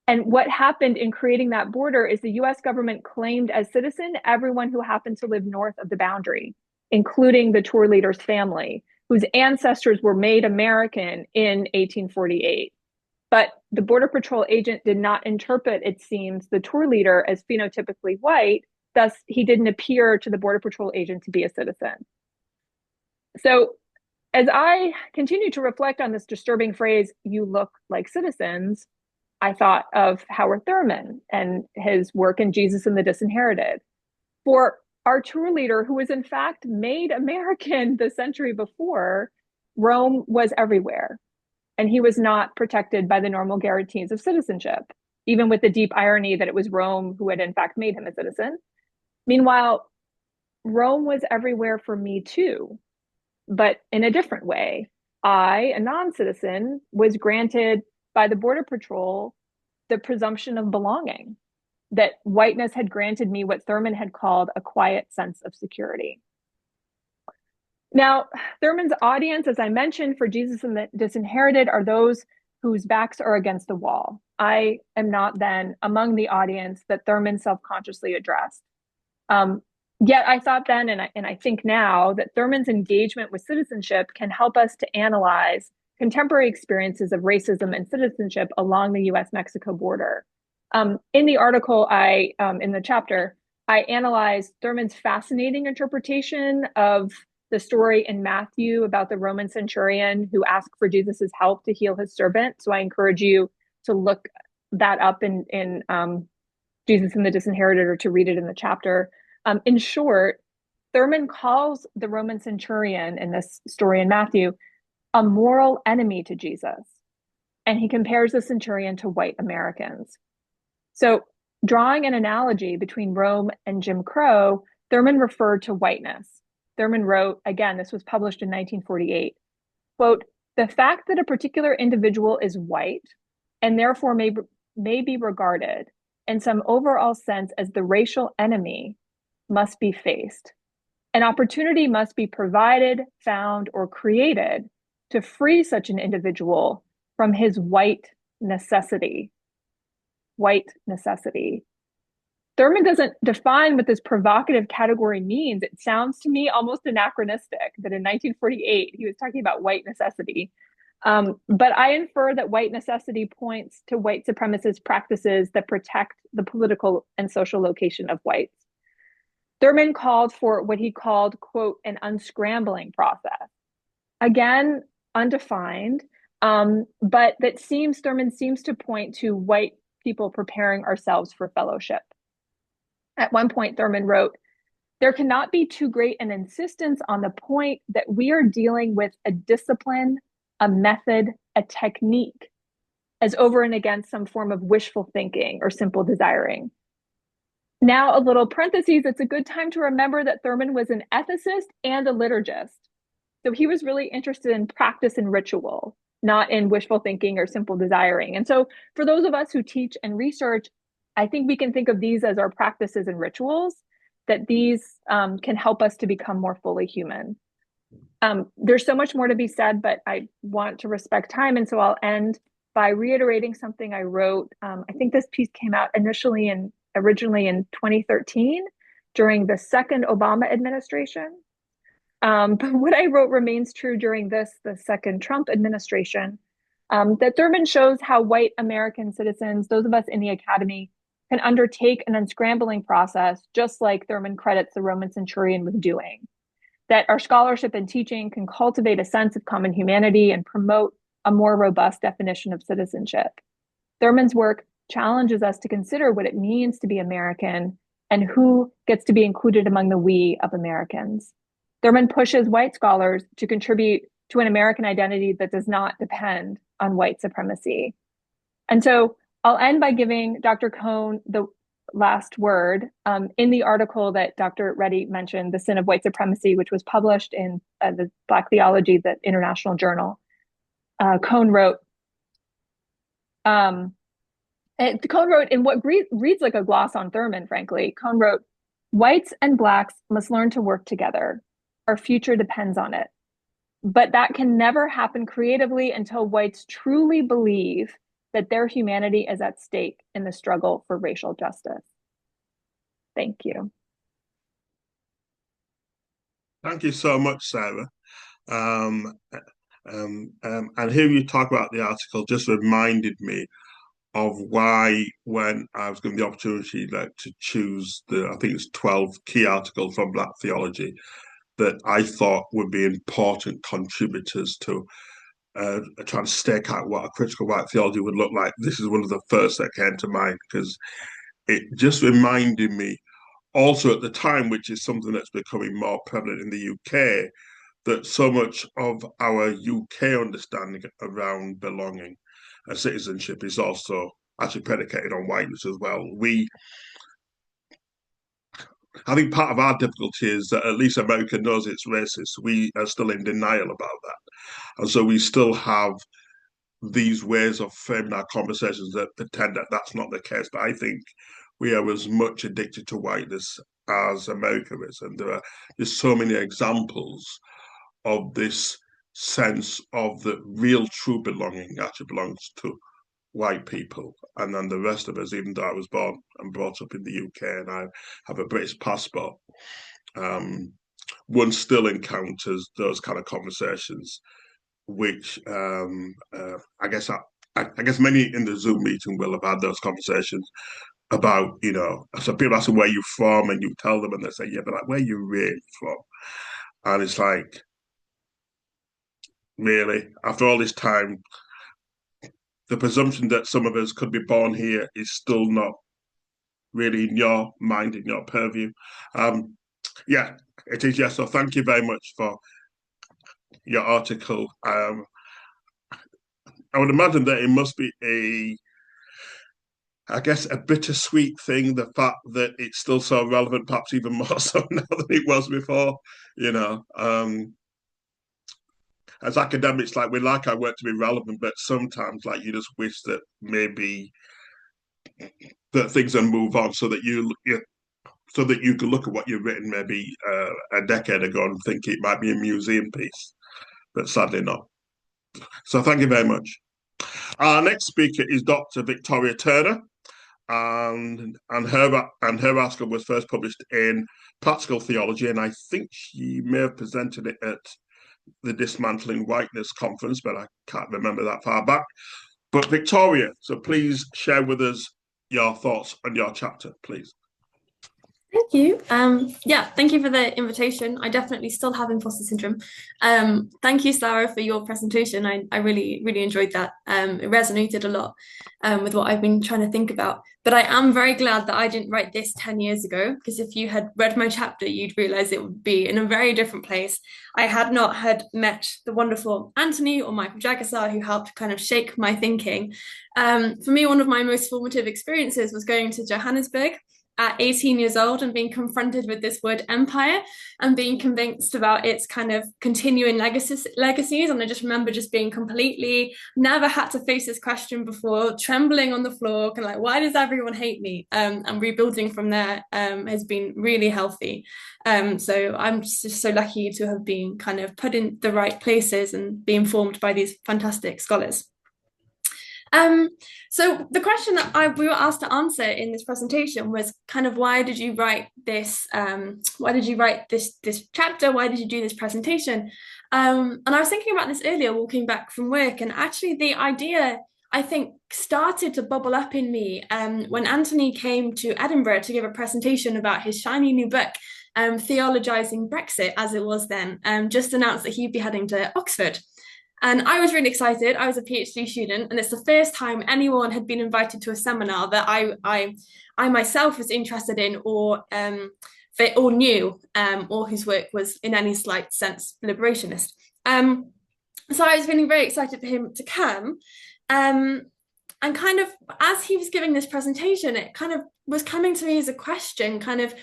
And what happened in creating that border is the US government claimed as citizen everyone who happened to live north of the boundary, including the tour leader's family, whose ancestors were made American in 1848. But the Border Patrol agent did not interpret, it seems, the tour leader as phenotypically white. Thus, he didn't appear to the Border Patrol agent to be a citizen. So as I continue to reflect on this disturbing phrase, "you look like citizens," I thought of Howard Thurman and his work in Jesus and the Disinherited. For our tour leader, who was in fact made American the century before, Rome was everywhere. And he was not protected by the normal guarantees of citizenship, even with the deep irony that it was Rome who had in fact made him a citizen. Meanwhile, Rome was everywhere for me too, but in a different way. I, a non-citizen, was granted by the Border Patrol the presumption of belonging, that whiteness had granted me what Thurman had called a quiet sense of security. Now, Thurman's audience, as I mentioned, for Jesus and the Disinherited are those whose backs are against the wall. I am not then among the audience that Thurman self-consciously addressed. Yet I thought then, and I think now, that Thurman's engagement with citizenship can help us to analyze contemporary experiences of racism and citizenship along the US-Mexico border. In the article, in the chapter, I analyzed Thurman's fascinating interpretation of the story in Matthew about the Roman centurion who asked for Jesus's help to heal his servant. So I encourage you to look that up in Jesus and the Disinherited, or to read it in the chapter. In short, Thurman calls the Roman centurion in this story in Matthew a moral enemy to Jesus. And he compares the centurion to white Americans. So drawing an analogy between Rome and Jim Crow, Thurman referred to whiteness. Thurman wrote, again, this was published in 1948, quote, "The fact that a particular individual is white and therefore may be regarded in some overall sense as the racial enemy must be faced. An opportunity must be provided, found, or created to free such an individual from his white necessity." White necessity. Thurman doesn't define what this provocative category means. It sounds to me almost anachronistic that in 1948 he was talking about white necessity. But I infer that white necessity points to white supremacist practices that protect the political and social location of whites. Thurman called for what he called, quote, "an unscrambling process." Again, undefined, but that Thurman seems to point to white people preparing ourselves for fellowship. At one point, Thurman wrote, "There cannot be too great an insistence on the point that we are dealing with a discipline, a method, a technique, as over and against some form of wishful thinking or simple desiring." Now, a little parentheses, it's a good time to remember that Thurman was an ethicist and a liturgist. So he was really interested in practice and ritual, not in wishful thinking or simple desiring. And so for those of us who teach and research, I think we can think of these as our practices and rituals, that these can help us to become more fully human. There's so much more to be said, but I want to respect time. And so I'll end by reiterating something I wrote. I think this piece came out originally in 2013 during the second Obama administration. But what I wrote remains true during the second Trump administration, that Thurman shows how white American citizens, those of us in the academy, can undertake an unscrambling process, just like Thurman credits the Roman centurion with doing. That our scholarship and teaching can cultivate a sense of common humanity and promote a more robust definition of citizenship. Thurman's work challenges us to consider what it means to be American and who gets to be included among the we of Americans. Thurman pushes white scholars to contribute to an American identity that does not depend on white supremacy. And so I'll end by giving Dr. Cohn the last word. In the article that Dr. Reddie mentioned, The Sin of White Supremacy, which was published in the Black Theology, the international journal, Cohn wrote, Cohn wrote, in what reads like a gloss on Thurman, frankly, Cohn wrote, whites and blacks must learn to work together. Our future depends on it. But that can never happen creatively until whites truly believe that their humanity is at stake in the struggle for racial justice. Thank you. Thank you so much, Sarah. And hearing you talk about the article just reminded me of why, when I was given the opportunity to choose I think it's 12 key articles from Black theology that I thought would be important contributors to trying to stake out what a critical white theology would look like. This is one of the first that came to mind because it just reminded me also at the time, which is something that's becoming more prevalent in the UK, that so much of our UK understanding around belonging and citizenship is also actually predicated on whiteness as well. I think part of our difficulty is that at least America knows it's racist. We are still in denial about that. And so we still have these ways of framing our conversations that pretend that that's not the case. But I think we are as much addicted to whiteness as America is. And there are just so many examples of this sense of the real true belonging actually belongs to white people, and then the rest of us, even though I was born and brought up in the UK and I have a British passport, one still encounters those kind of conversations, which I guess many in the Zoom meeting will have had those conversations about, so people ask them where you're from and you tell them and they say, yeah, but like, where are you really from? And it's like, really, after all this time, the presumption that some of us could be born here is still not really in your mind, in your purview. Yeah, it is, yes. So thank you very much for your article. I would imagine that it must be I guess, a bittersweet thing, the fact that it's still so relevant, perhaps even more so now than it was before, as academics, like we like our work to be relevant, but sometimes like you just wish that maybe that things then move on so that you could look at what you've written maybe a decade ago and think it might be a museum piece, but sadly not. So thank you very much. Our next speaker is Dr. Victoria Turner, and her article was first published in Practical Theology, and I think she may have presented it at the Dismantling Whiteness conference, but I can't remember that far back. But Victoria, so please share with us your thoughts on your chapter, please. Thank you. Thank you for the invitation. I definitely still have imposter syndrome. Thank you, Sarah, for your presentation. I really, really enjoyed that. It resonated a lot with what I've been trying to think about. But I am very glad that I didn't write this 10 years ago, because if you had read my chapter, you'd realize it would be in a very different place. I had not met the wonderful Anthony or Michael Jagasar, who helped kind of shake my thinking. For me, one of my most formative experiences was going to Johannesburg at 18 years old and being confronted with this word empire and being convinced about its kind of continuing legacies. And I just remember just being completely, never had to face this question before, trembling on the floor, kind of like, why does everyone hate me? And rebuilding from there has been really healthy. So I'm just so lucky to have been kind of put in the right places and be informed by these fantastic scholars. So the question that we were asked to answer in this presentation was kind of, why did you write this? Why did you write this chapter? Why did you do this presentation? And I was thinking about this earlier, walking back from work, and actually the idea, I think, started to bubble up in me when Anthony came to Edinburgh to give a presentation about his shiny new book, Theologizing Brexit, as it was then, just announced that he'd be heading to Oxford. And I was really excited. I was a PhD student, and it's the first time anyone had been invited to a seminar that I myself was interested in or knew, or whose work was in any slight sense liberationist. So I was feeling very excited for him to come. And kind of as he was giving this presentation, it kind of was coming to me as a question, kind of,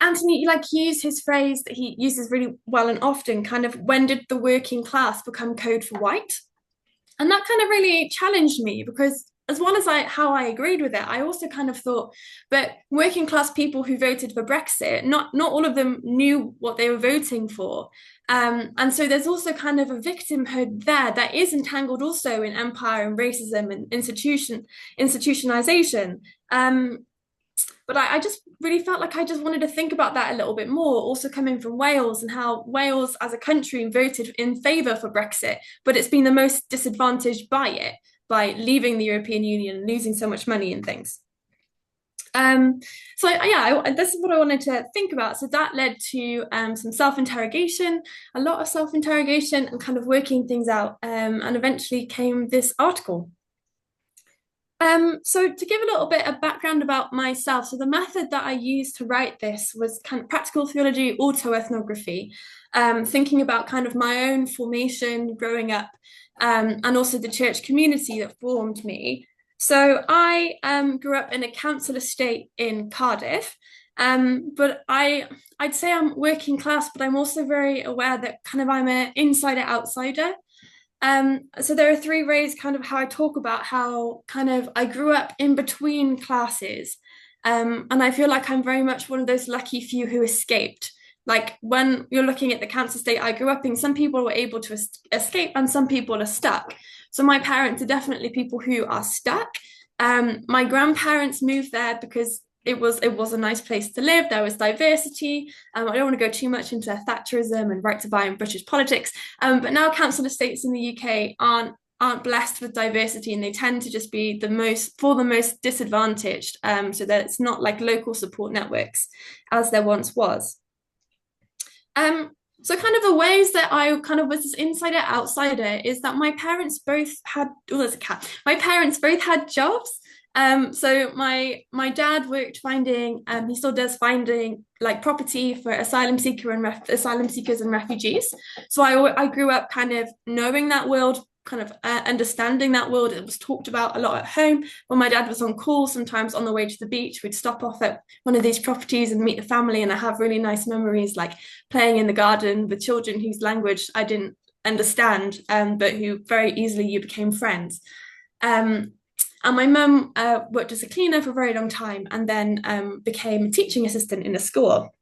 Anthony, used his phrase that he uses really well and often, kind of, when did the working class become code for white? And that kind of really challenged me, because as well as how I agreed with it, I also kind of thought, but working class people who voted for Brexit, not all of them knew what they were voting for. And so there's also kind of a victimhood there that is entangled also in empire and racism and institutionalization. But I just really felt like I just wanted to think about that a little bit more, also coming from Wales and how Wales as a country voted in favour for Brexit, but it's been the most disadvantaged by it, by leaving the European Union and losing so much money and things. This is what I wanted to think about. So that led to some self-interrogation, a lot of self-interrogation and kind of working things out, and eventually came this article. So to give a little bit of background about myself, so the method that I used to write this was kind of practical theology, autoethnography, thinking about kind of my own formation growing up, and also the church community that formed me. So I grew up in a council estate in Cardiff, but I'd say I'm working class, but I'm also very aware that kind of I'm an insider-outsider. So there are three ways kind of how I talk about how kind of I grew up in between classes. And I feel like I'm very much one of those lucky few who escaped. Like when you're looking at the council estate I grew up in, some people were able to escape and some people are stuck. So my parents are definitely people who are stuck. My grandparents moved there because it was a nice place to live. There was diversity. I don't want to go too much into Thatcherism and right to buy in British politics. But now council estates in the UK aren't blessed with diversity, and they tend to just be the most disadvantaged. So that it's not like local support networks as there once was. So kind of the ways that I kind of was this insider outsider is that my parents both had, oh, there's a cat. My parents both had jobs. So my dad worked finding, he still does finding like property for asylum seekers and refugees. So I grew up kind of knowing that world, kind of understanding that world. It was talked about a lot at home. When my dad was on call, sometimes on the way to the beach, we'd stop off at one of these properties and meet the family. And I have really nice memories, like playing in the garden with children whose language I didn't understand, but who very easily you became friends. And my mum worked as a cleaner for a very long time and then became a teaching assistant in a school.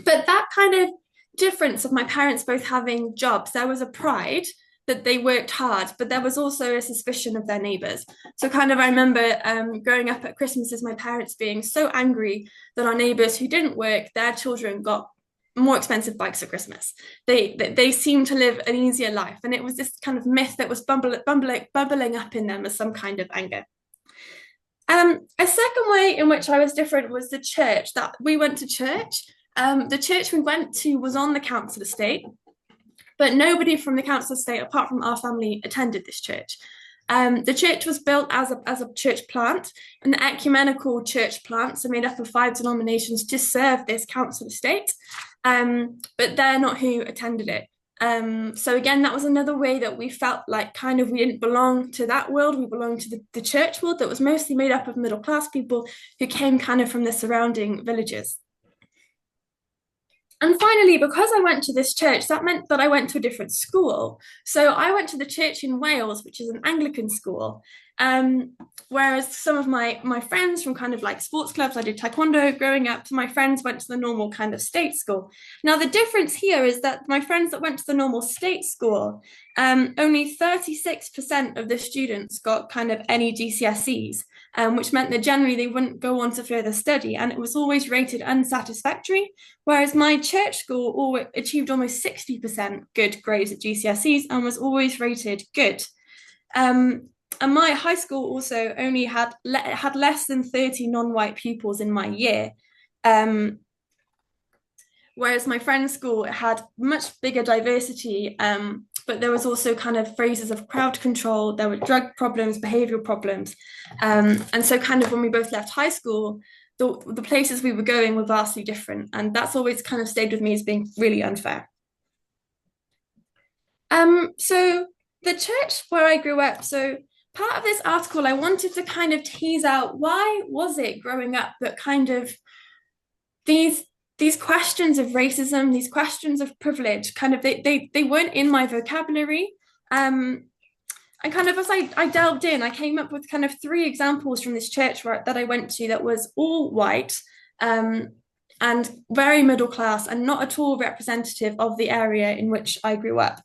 But that kind of difference of my parents both having jobs, there was a pride that they worked hard, but there was also a suspicion of their neighbours. So kind of I remember growing up at Christmases, my parents being so angry that our neighbours who didn't work, their children got more expensive bikes at Christmas. They seemed to live an easier life. And it was this kind of myth that was bubbling up in them as some kind of anger. A second way in which I was different was the church, that we went to church. The church we went to was on the council estate, but nobody from the council estate, apart from our family, attended this church. The church was built as a church plant, an ecumenical church plant, so made up of 5 denominations to serve this council estate, but they're not who attended it. So again, that was another way that we felt like kind of we didn't belong to that world, we belonged to the church world that was mostly made up of middle class people who came kind of from the surrounding villages. And finally, because I went to this church, that meant that I went to a different school. So I went to the church in Wales, which is an Anglican school. Whereas some of my friends from kind of like sports clubs, I did taekwondo growing up, so my friends went to the normal kind of state school. Now, the difference here is that my friends that went to the normal state school, only 36% of the students got kind of any GCSEs, which meant that generally they wouldn't go on to further study, and it was always rated unsatisfactory, whereas my church school achieved almost 60% good grades at GCSEs and was always rated good. And my high school also only had less than 30 non-white pupils in my year, whereas my friend's school had much bigger diversity, but there was also kind of phases of crowd control, there were drug problems, behavioural problems, and so kind of when we both left high school, the places we were going were vastly different, and that's always kind of stayed with me as being really unfair. So the church where I grew up, so part of this article, I wanted to kind of tease out why was it growing up that kind of these questions of racism, these questions of privilege, kind of they weren't in my vocabulary. And kind of, as I delved in, I came up with kind of 3 examples from this church that I went to that was all white, and very middle class, and not at all representative of the area in which I grew up.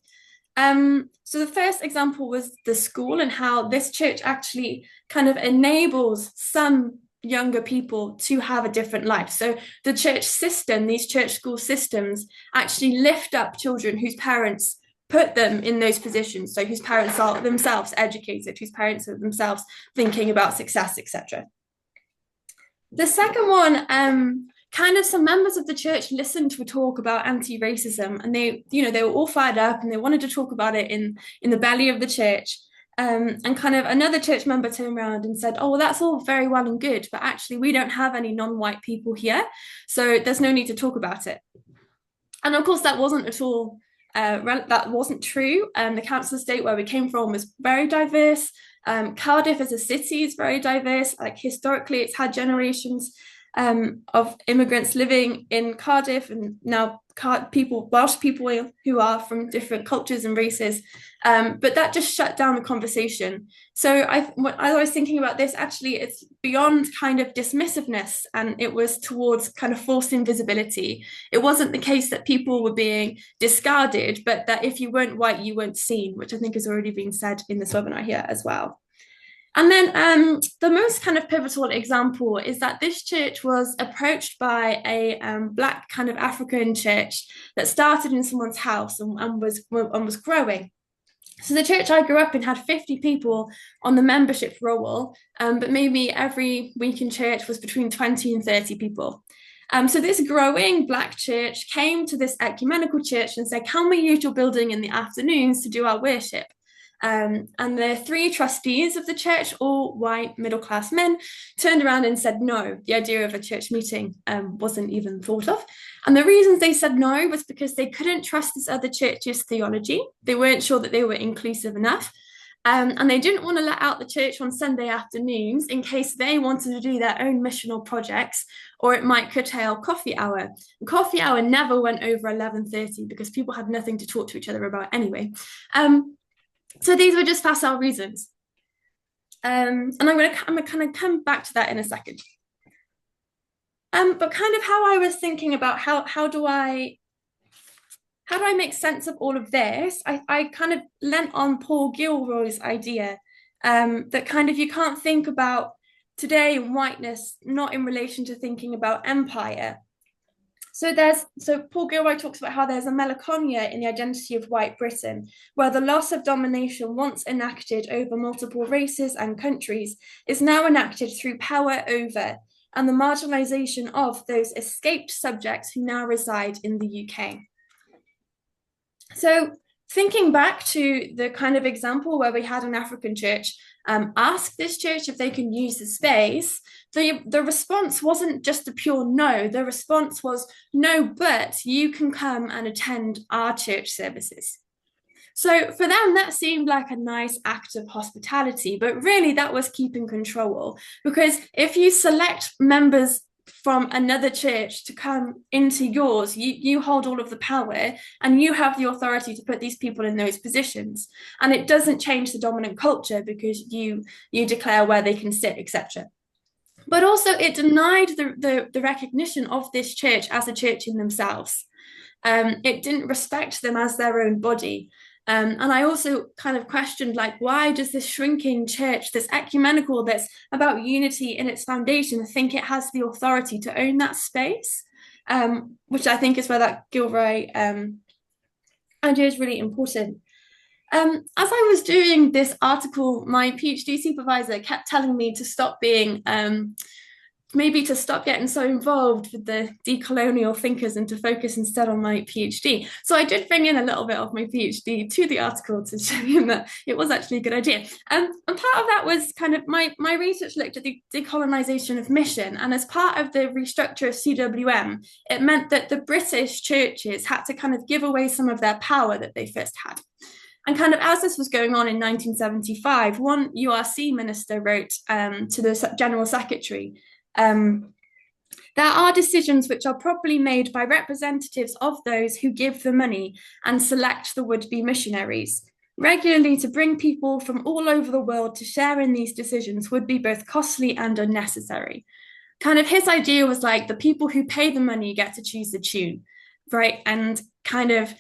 So the first example was the school, and how this church actually kind of enables some younger people to have a different life. So the church system, these church school systems, actually lift up children whose parents put them in those positions, so whose parents are themselves educated, whose parents are themselves thinking about success, etc. The second one, kind of some members of the church listened to a talk about anti-racism, and they were all fired up and they wanted to talk about it in the belly of the church. And kind of another church member turned around and said, oh, well, that's all very well and good, but actually we don't have any non-white people here, so there's no need to talk about it. And of course, that wasn't at all that wasn't true. The council estate where we came from was very diverse. Cardiff as a city is very diverse. Like, historically, it's had generations of immigrants living in Cardiff, and now Welsh people who are from different cultures and races, but that just shut down the conversation. So I was thinking about this, actually it's beyond kind of dismissiveness, and it was towards kind of forced invisibility. It wasn't the case that people were being discarded, but that if you weren't white, you weren't seen, which I think has already been said in this webinar here as well. And then the most kind of pivotal example is that this church was approached by a Black kind of African church that started in someone's house and was growing. So the church I grew up in had 50 people on the membership roll, but maybe every week in church was between 20 and 30 people. So this growing Black church came to this ecumenical church and said, can we use your building in the afternoons to do our worship? And the 3 trustees of the church, all white middle-class men, turned around and said no. The idea of a church meeting wasn't even thought of. And the reasons they said no was because they couldn't trust this other church's theology. They weren't sure that they were inclusive enough. And they didn't want to let out the church on Sunday afternoons in case they wanted to do their own missional projects, or it might curtail coffee hour. And coffee hour never went over 11:30 because people had nothing to talk to each other about anyway. So these were just facile reasons. And I'm going to kind of come back to that in a second. But kind of how I was thinking about how do I make sense of all of this, I kind of lent on Paul Gilroy's idea that kind of you can't think about today and whiteness not in relation to thinking about empire. So Paul Gilroy talks about how there's a melancholia in the identity of white Britain, where the loss of domination once enacted over multiple races and countries is now enacted through power over and the marginalisation of those escaped subjects who now reside in the UK. So thinking back to the kind of example where we had an African church ask this church if they can use the space, the response wasn't just a pure no. The response was, no, but you can come and attend our church services. So for them, that seemed like a nice act of hospitality, but really that was keeping control, because if you select members from another church to come into yours, you hold all of the power and you have the authority to put these people in those positions. And it doesn't change the dominant culture because you declare where they can sit, etc. But also it denied the recognition of this church as a church in themselves. It didn't respect them as their own body. And I also kind of questioned, like, why does this shrinking church, this ecumenical that's about unity in its foundation, think it has the authority to own that space? Which I think is where that Gilroy idea is really important. As I was doing this article, my PhD supervisor kept telling me to stop being maybe to stop getting so involved with the decolonial thinkers and to focus instead on my PhD. So I did bring in a little bit of my PhD to the article to show him that it was actually a good idea. And part of that was kind of my research looked at the decolonization of mission. And as part of the restructure of CWM, it meant that the British churches had to kind of give away some of their power that they first had. And kind of as this was going on in 1975, one URC minister wrote to the General Secretary, there are decisions which are properly made by representatives of those who give the money and select the would-be missionaries. regularly to bring people from all over the world to share in these decisions would be both costly and unnecessary. Kind of his idea was like the people who pay the money get to choose the tune, right? And kind of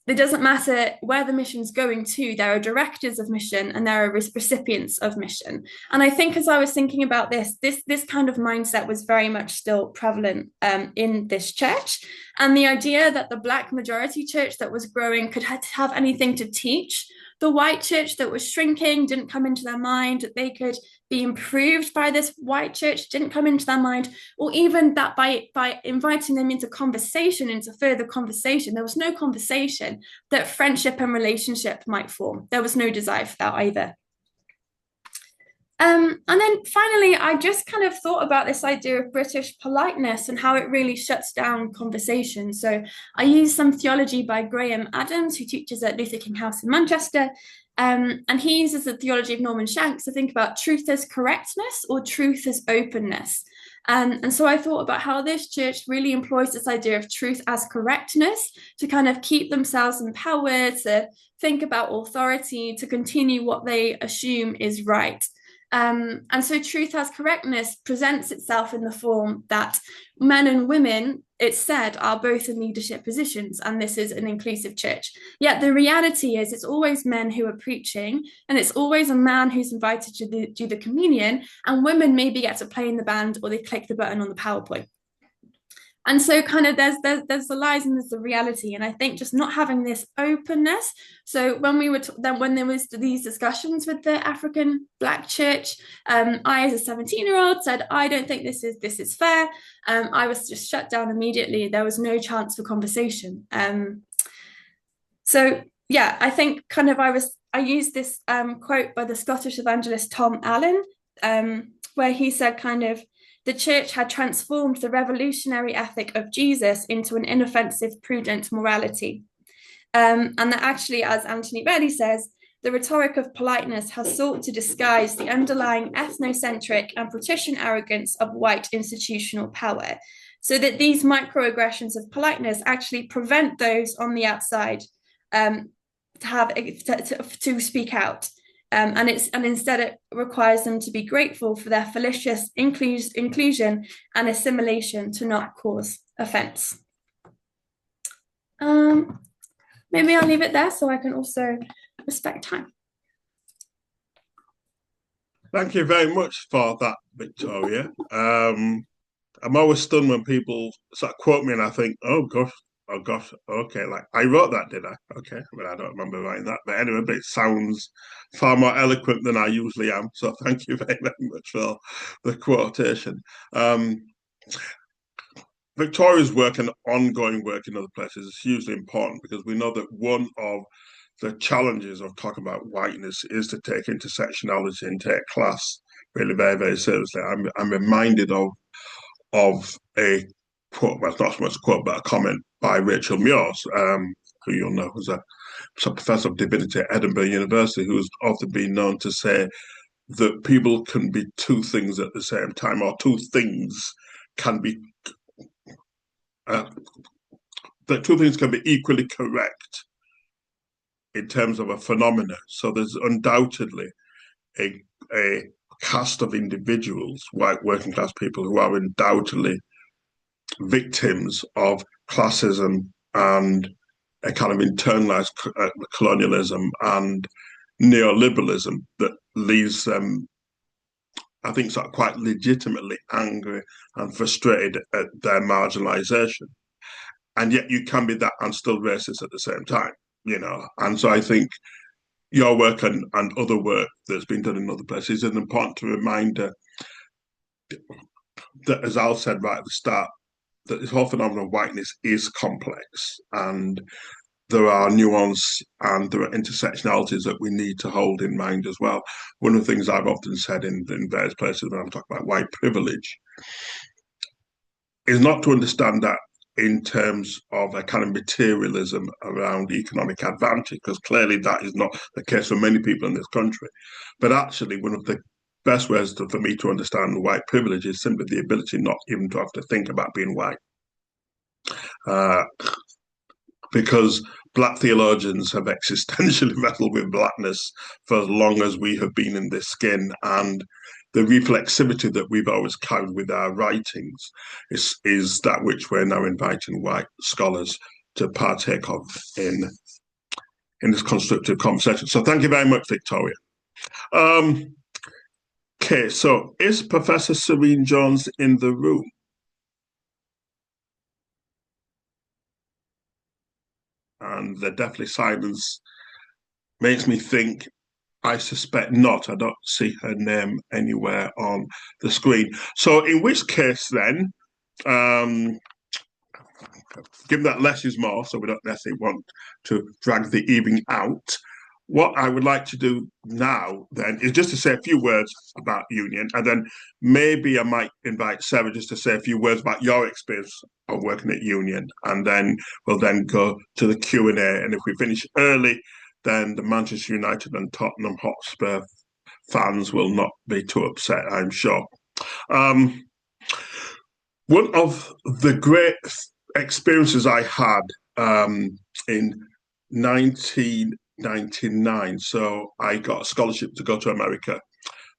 it doesn't matter where the mission's going to, there are directors of mission and there are recipients of mission. And I think as I was thinking about this kind of mindset was very much still prevalent in this church. And the idea that the Black majority church that was growing could have anything to teach the white church that was shrinking didn't come into their mind, that they could be improved by this white church didn't come into their mind, or even that by inviting them into conversation, into further conversation, there was no conversation that friendship and relationship might form. There was no desire for that either. And then finally, I just kind of thought about this idea of British politeness and how it really shuts down conversation. So I used some theology by Graham Adams, who teaches at Luther King House in Manchester. And he uses the theology of Norman Shanks to think about truth as correctness or truth as openness. And so I thought about how this church really employs this idea of truth as correctness to kind of keep themselves in power, to think about authority, to continue what they assume is right. And so truth as correctness presents itself in the form that men and women, it's said, are both in leadership positions, and this is an inclusive church. Yet the reality is it's always men who are preaching, and it's always a man who's invited to do the communion, and women maybe get to play in the band or they click the button on the PowerPoint. And so kind of there's the lies and there's the reality. And I think just not having this openness. So when we were when there was these discussions with the African Black church, I as a 17-year-old said, I don't think this is fair. I was just shut down immediately. There was no chance for conversation. So yeah, I think kind of I used this quote by the Scottish evangelist Tom Allen, where he said kind of, the church had transformed the revolutionary ethic of Jesus into an inoffensive, prudent morality. And that actually, as Anthony Reddie says, the rhetoric of politeness has sought to disguise the underlying ethnocentric and patrician arrogance of white institutional power, so that these microaggressions of politeness actually prevent those on the outside to speak out. And instead it requires them to be grateful for their fallacious inclusion and assimilation to not cause offense. Maybe I'll leave it there so I can also respect time. Thank you very much for that, Victoria. I'm always stunned when people sort of quote me and I think, oh gosh, okay, like I wrote that, did I? Okay, but I don't remember writing that. But anyway, but it sounds far more eloquent than I usually am. So thank you very, very much for the quotation. Victoria's work and ongoing work in other places is hugely important because we know that one of the challenges of talking about whiteness is to take intersectionality and take class really very, very seriously. I'm reminded of a quote, well, not so much a quote, but a comment by Rachel Muirs, who you'll know was a professor of divinity at Edinburgh University, who's often been known to say that people can be two things at the same time, or two things can be that two things can be equally correct in terms of a phenomena. So there's undoubtedly a cast of individuals, white working class people, who are undoubtedly victims of classism and a kind of internalized colonialism and neoliberalism that leaves them, I think, sort of quite legitimately angry and frustrated at their marginalization. And yet you can be that and still racist at the same time, you know. And so I think your work and other work that's been done in other places is an important reminder that, as Al said right at the start, that this whole phenomenon of whiteness is complex and there are nuance and there are intersectionalities that we need to hold in mind as well. One of the things I've often said in various places when I'm talking about white privilege is not to understand that in terms of a kind of materialism around economic advantage, because clearly that is not the case for many people in this country. But actually, one of the best ways for me to understand white privilege is simply the ability not even to have to think about being white. Because Black theologians have existentially wrestled with blackness for as long as we have been in this skin, and the reflexivity that we've always carried with our writings is that which we're now inviting white scholars to partake of in this constructive conversation. So thank you very much, Victoria. Okay, so is Professor Serene Jones in the room? And the deathly silence makes me think, I suspect not. I don't see her name anywhere on the screen. So in which case then, given that less is more, so we don't necessarily want to drag the evening out, what I would like to do now then is just to say a few words about union, and then maybe I might invite Sarah just to say a few words about your experience of working at union, and then we'll then go to the Q&A, and if we finish early, then the Manchester United and Tottenham Hotspur fans will not be too upset, I'm sure. One of the great experiences I had in 1999, so I got a scholarship to go to America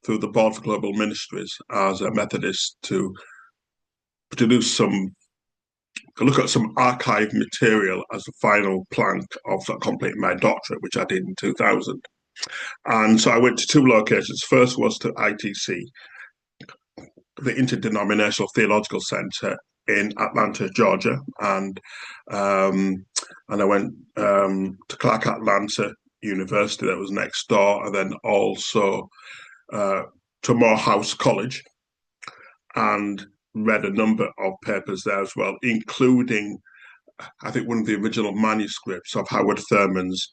through the Board for Global Ministries as a Methodist to look at some archive material as the final plank of completing my doctorate, which I did in 2000. And so I went to two locations. First was to ITC, the Interdenominational Theological Center in Atlanta, Georgia, and I went to Clark Atlanta University that was next door, and then also to Morehouse College, and read a number of papers there as well, including, I think, one of the original manuscripts of Howard Thurman's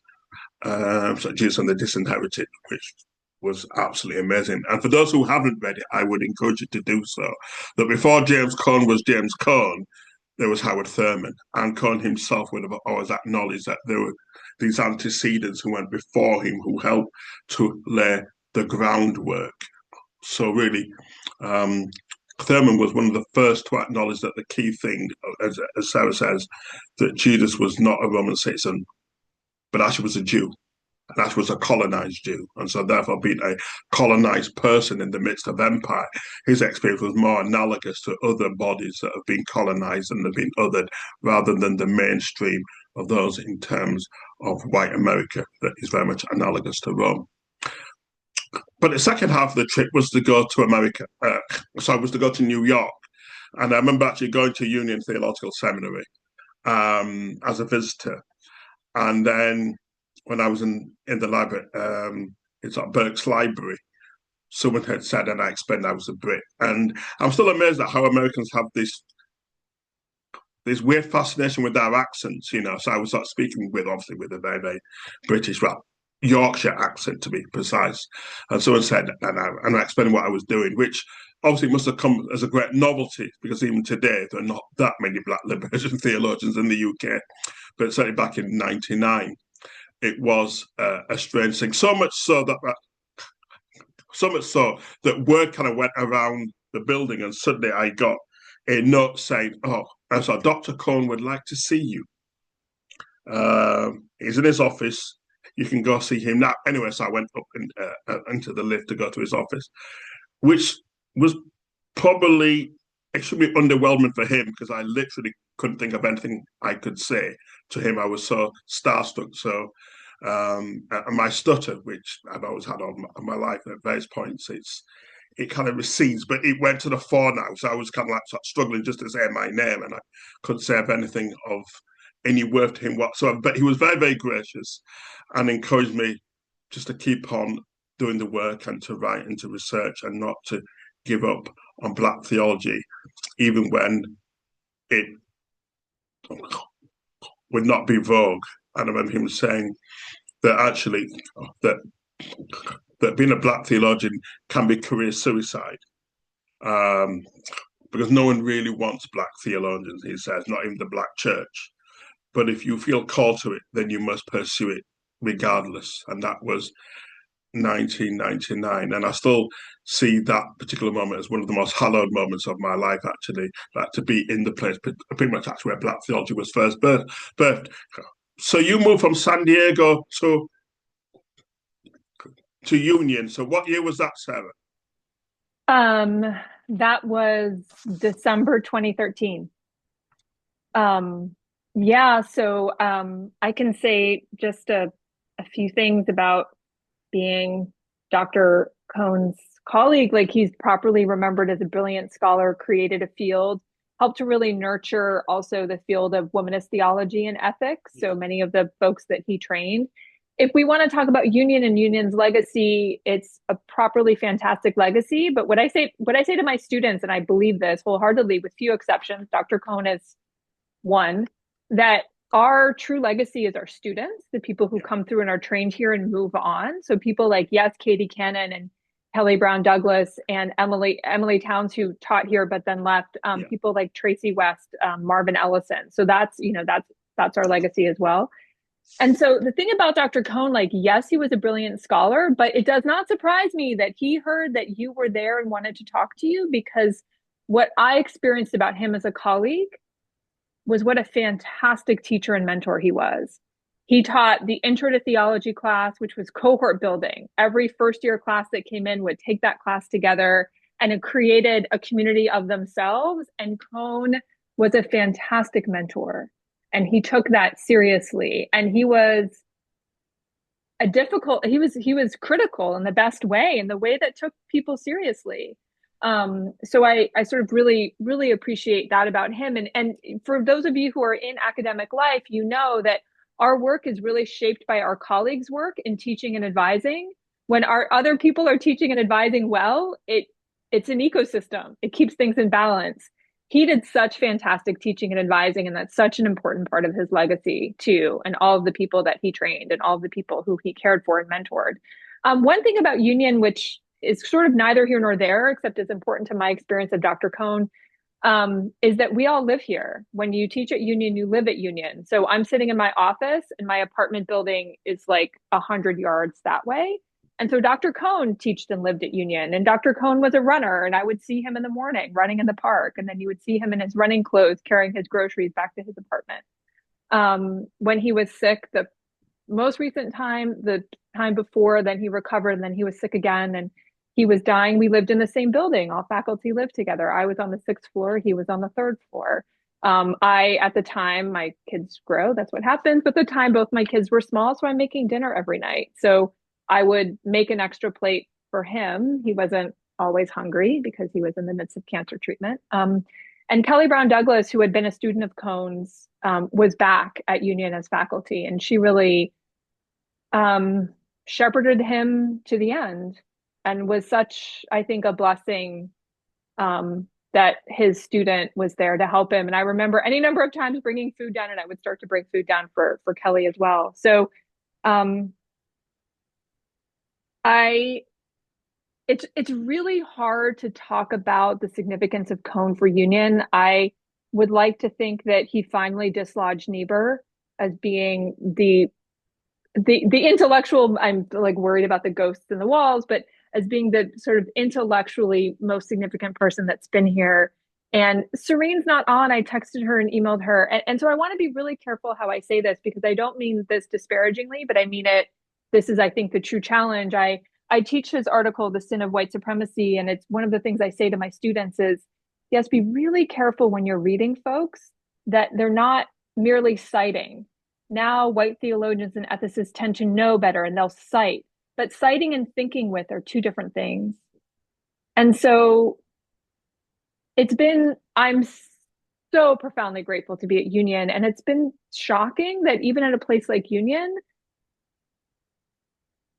Jesus and the Disinherited, which was absolutely amazing. And for those who haven't read it, I would encourage you to do so. That before James Cone was James Cone, there was Howard Thurman, and Cone himself would have always acknowledged that there were these antecedents who went before him who helped to lay the groundwork. So really, Thurman was one of the first to acknowledge that the key thing, as Sarah says, that Jesus was not a Roman citizen, but actually was a Jew, and actually was a colonized Jew. And so therefore, being a colonized person in the midst of empire, his experience was more analogous to other bodies that have been colonized and have been othered, rather than the mainstream of those in terms of white America that is very much analogous to Rome. But the second half of the trip was to go to America. So I was to go to New York. And I remember actually going to Union Theological Seminary as a visitor. And then when I was in the library, it's at Burke's Library, someone had said, and I explained I was a Brit. And I'm still amazed at how Americans have this weird fascination with their accents, you know. So I was speaking obviously with a very, very British, Yorkshire accent to be precise. And someone said, and I explained what I was doing, which obviously must have come as a great novelty, because even today there are not that many Black liberation theologians in the UK. But certainly back in '99, it was a strange thing. So much so that word kind of went around the building, and suddenly I got a note saying, "Oh, and so Dr. Cone would like to see you. He's in his office. You can go see him now." Anyway, so I went up into the lift to go to his office, which was probably extremely underwhelming for him, because I literally couldn't think of anything I could say to him. I was so starstruck. So, and my stutter, which I've always had all my life at various points, it kind of recedes, but it went to the fore now. So I was kind of like struggling just to say my name, and I couldn't say anything of any worth to him whatsoever. But he was very, very gracious and encouraged me just to keep on doing the work and to write and to research, and not to give up on Black theology, even when it would not be vogue. And I remember him saying that actually that being a Black theologian can be career suicide, because no one really wants Black theologians, he says, not even the Black church. But if you feel called to it, then you must pursue it regardless. And that was 1999. And I still see that particular moment as one of the most hallowed moments of my life, actually, like to be in the place pretty much actually where Black theology was first birthed. So you moved from San Diego to Union. So what year was that, Sarah? That was December 2013. Yeah, so I can say just a few things about being Dr. Cohn's colleague. Like, he's properly remembered as a brilliant scholar, created a field, helped to really nurture also the field of womanist theology and ethics. So many of the folks that he trained. If we want to talk about Union and Union's legacy, it's a properly fantastic legacy. But what I say to my students, and I believe this wholeheartedly with few exceptions, Dr. Cohn is one, that our true legacy is our students, the people who come through and are trained here and move on. So people like, yes, Katie Cannon and Kelly Brown Douglas and Emily Towns, who taught here but then left. People like Tracy West, Marvin Ellison. So that's our legacy as well. And so the thing about Dr. Cohn, like, yes, he was a brilliant scholar, but it does not surprise me that he heard that you were there and wanted to talk to you, because what I experienced about him as a colleague was what a fantastic teacher and mentor he was. He taught the Intro to Theology class, which was cohort building. Every first year class that came in would take that class together, and it created a community of themselves. And Cohn was a fantastic mentor, and he took that seriously. And he was he was critical in the best way, in the way that took people seriously. So I sort of really, really appreciate that about him. And for those of you who are in academic life, you know that our work is really shaped by our colleagues' work in teaching and advising. When our other people are teaching and advising well, it's an ecosystem. It keeps things in balance. He did such fantastic teaching and advising, and that's such an important part of his legacy too, and all of the people that he trained and all of the people who he cared for and mentored. One thing about Union, which is sort of neither here nor there, except it's important to my experience of Dr. Cohn, is that we all live here. When you teach at Union, you live at Union. So I'm sitting in my office, and my apartment building is like 100 yards that way. And so Dr. Cohn taught and lived at Union, and Dr. Cohn was a runner, and I would see him in the morning running in the park. And then you would see him in his running clothes, carrying his groceries back to his apartment. When he was sick, the most recent time, the time before, then he recovered, and then he was sick again, and he was dying. We lived in the same building. All faculty lived together. I was on the 6th floor. He was on the 3rd floor. At the time, my kids grow. That's what happens. But at the time, both my kids were small, so I'm making dinner every night. So I would make an extra plate for him. He wasn't always hungry because he was in the midst of cancer treatment. And Kelly Brown Douglas, who had been a student of Cohn's, was back at Union as faculty. And she really shepherded him to the end, and was such, I think, a blessing that his student was there to help him. And I remember any number of times bringing food down, and I would start to bring food down for Kelly as well. So it's really hard to talk about the significance of Cohn for Union. I would like to think that he finally dislodged Niebuhr as being the intellectual. I'm like worried about the ghosts in the walls, but as being the sort of intellectually most significant person that's been here. And Serene's not on. I texted her and emailed her. And so I want to be really careful how I say this, because I don't mean this disparagingly, but I mean it. This is, I think, the true challenge. I teach his article, The Sin of White Supremacy. And it's one of the things I say to my students is, yes, be really careful when you're reading folks that they're not merely citing. Now, white theologians and ethicists tend to know better, and they'll cite. But citing and thinking with are two different things. And so I'm so profoundly grateful to be at Union. And it's been shocking that even at a place like Union,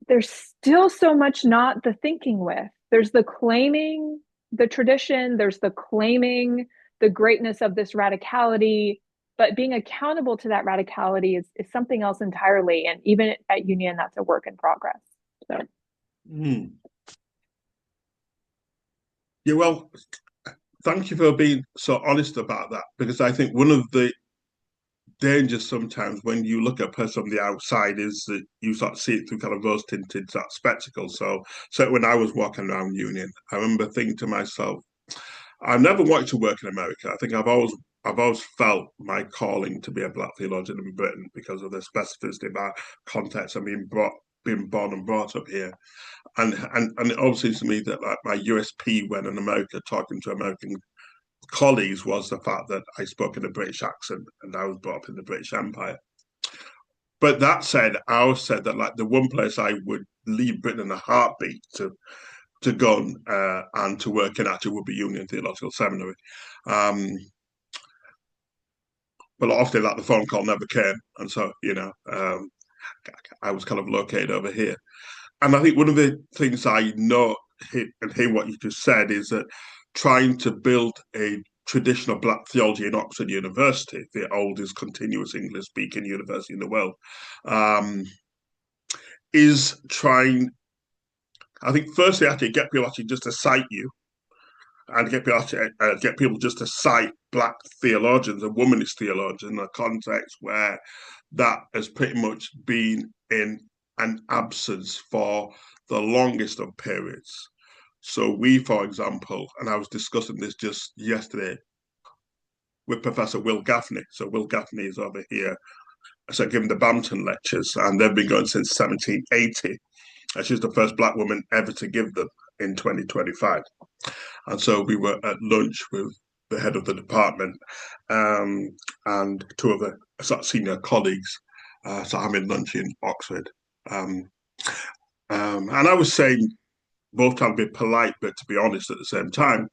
there's still so much not the thinking with. There's the claiming the tradition, there's the claiming the greatness of this radicality, but being accountable to that radicality is something else entirely. And even at Union, that's a work in progress. So. Yeah, well, thank you for being so honest about that, because I think one of the dangers sometimes when you look at a person from the outside is that you sort of see it through kind of rose-tinted spectacles. So when I was walking around Union, I remember thinking to myself, I never wanted to work in America. I think I've always I've always felt my calling to be a Black theologian in Britain because of the specificity of my context and being born and brought up here. And it always seems to me that like my USP when in America talking to American colleagues was the fact that I spoke in a British accent and I was brought up in the British Empire. But that said, I always said that like the one place I would leave Britain in a heartbeat to go and to work in actually would be Union Theological Seminary. But obviously, like the phone call never came, and so I was kind of located over here. And I think one of the things I know and hear what you just said is that trying to build a traditional Black theology in Oxford University, the oldest continuous English-speaking university in the world, is trying, I think, firstly, actually get people actually just to cite you and get people just to cite Black theologians and womanist theologians in a context where that has pretty much been in an absence for the longest of periods. So we, for example, and I was discussing this just yesterday with Professor Will Gaffney. So Will Gaffney is over here, so giving the Bampton lectures, and they've been going since 1780. And she's the first Black woman ever to give them in 2025. And so we were at lunch with the head of the department and two of the sort of senior colleagues. So I'm in lunch in Oxford. And I was saying, both trying to be polite, but to be honest at the same time,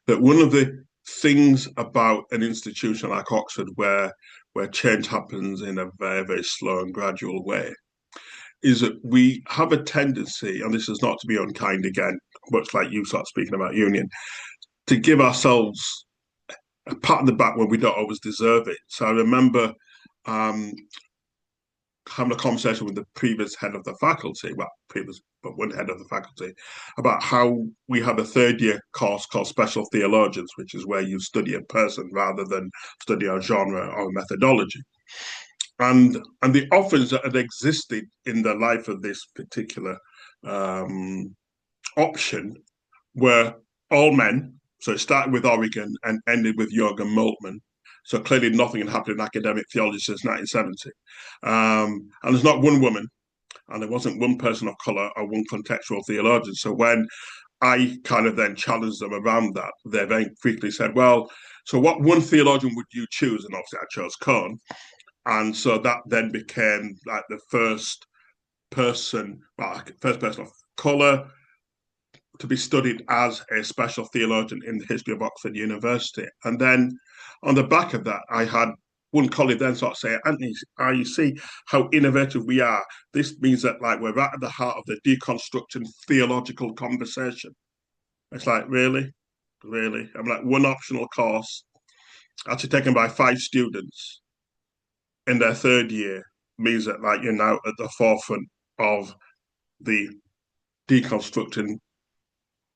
that one of the things about an institution like Oxford where change happens in a very, very slow and gradual way is that we have a tendency, and this is not to be unkind again, much like you start speaking about Union, to give ourselves a pat on the back when we don't always deserve it. So I remember having a conversation with the previous head of the faculty, but one head of the faculty, about how we have a third-year course called Special Theologians, which is where you study a person rather than study a genre or a methodology. And the offers that had existed in the life of this particular option were all men. So it started with Oregon and ended with Jürgen Moltmann. So clearly nothing had happened in academic theology since 1970. And there's not one woman, and there wasn't one person of color or one contextual theologian. So when I kind of then challenged them around that, they very frequently said, well, so what one theologian would you choose? And obviously I chose Cohn. And so that then became like the first person of color to be studied as a special theologian in the history of Oxford University. And then on the back of that, I had one colleague then sort of say, Anthony, you see how innovative we are. This means that like we're right at the heart of the deconstructing theological conversation. It's like, really? Really? I'm like, one optional course, actually taken by 5 students in their third year, means that like you're now at the forefront of the deconstructing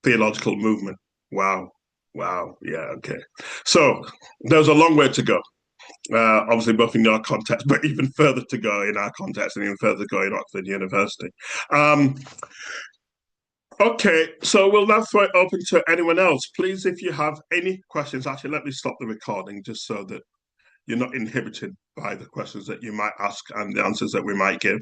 theological movement. Wow. Yeah, okay. So there's a long way to go. Obviously, both in your context, but even further to go in our context and even further to go in Oxford University. Okay, so we'll now throw it open to anyone else. Please, if you have any questions, actually, let me stop the recording just so that you're not inhibited by the questions that you might ask and the answers that we might give.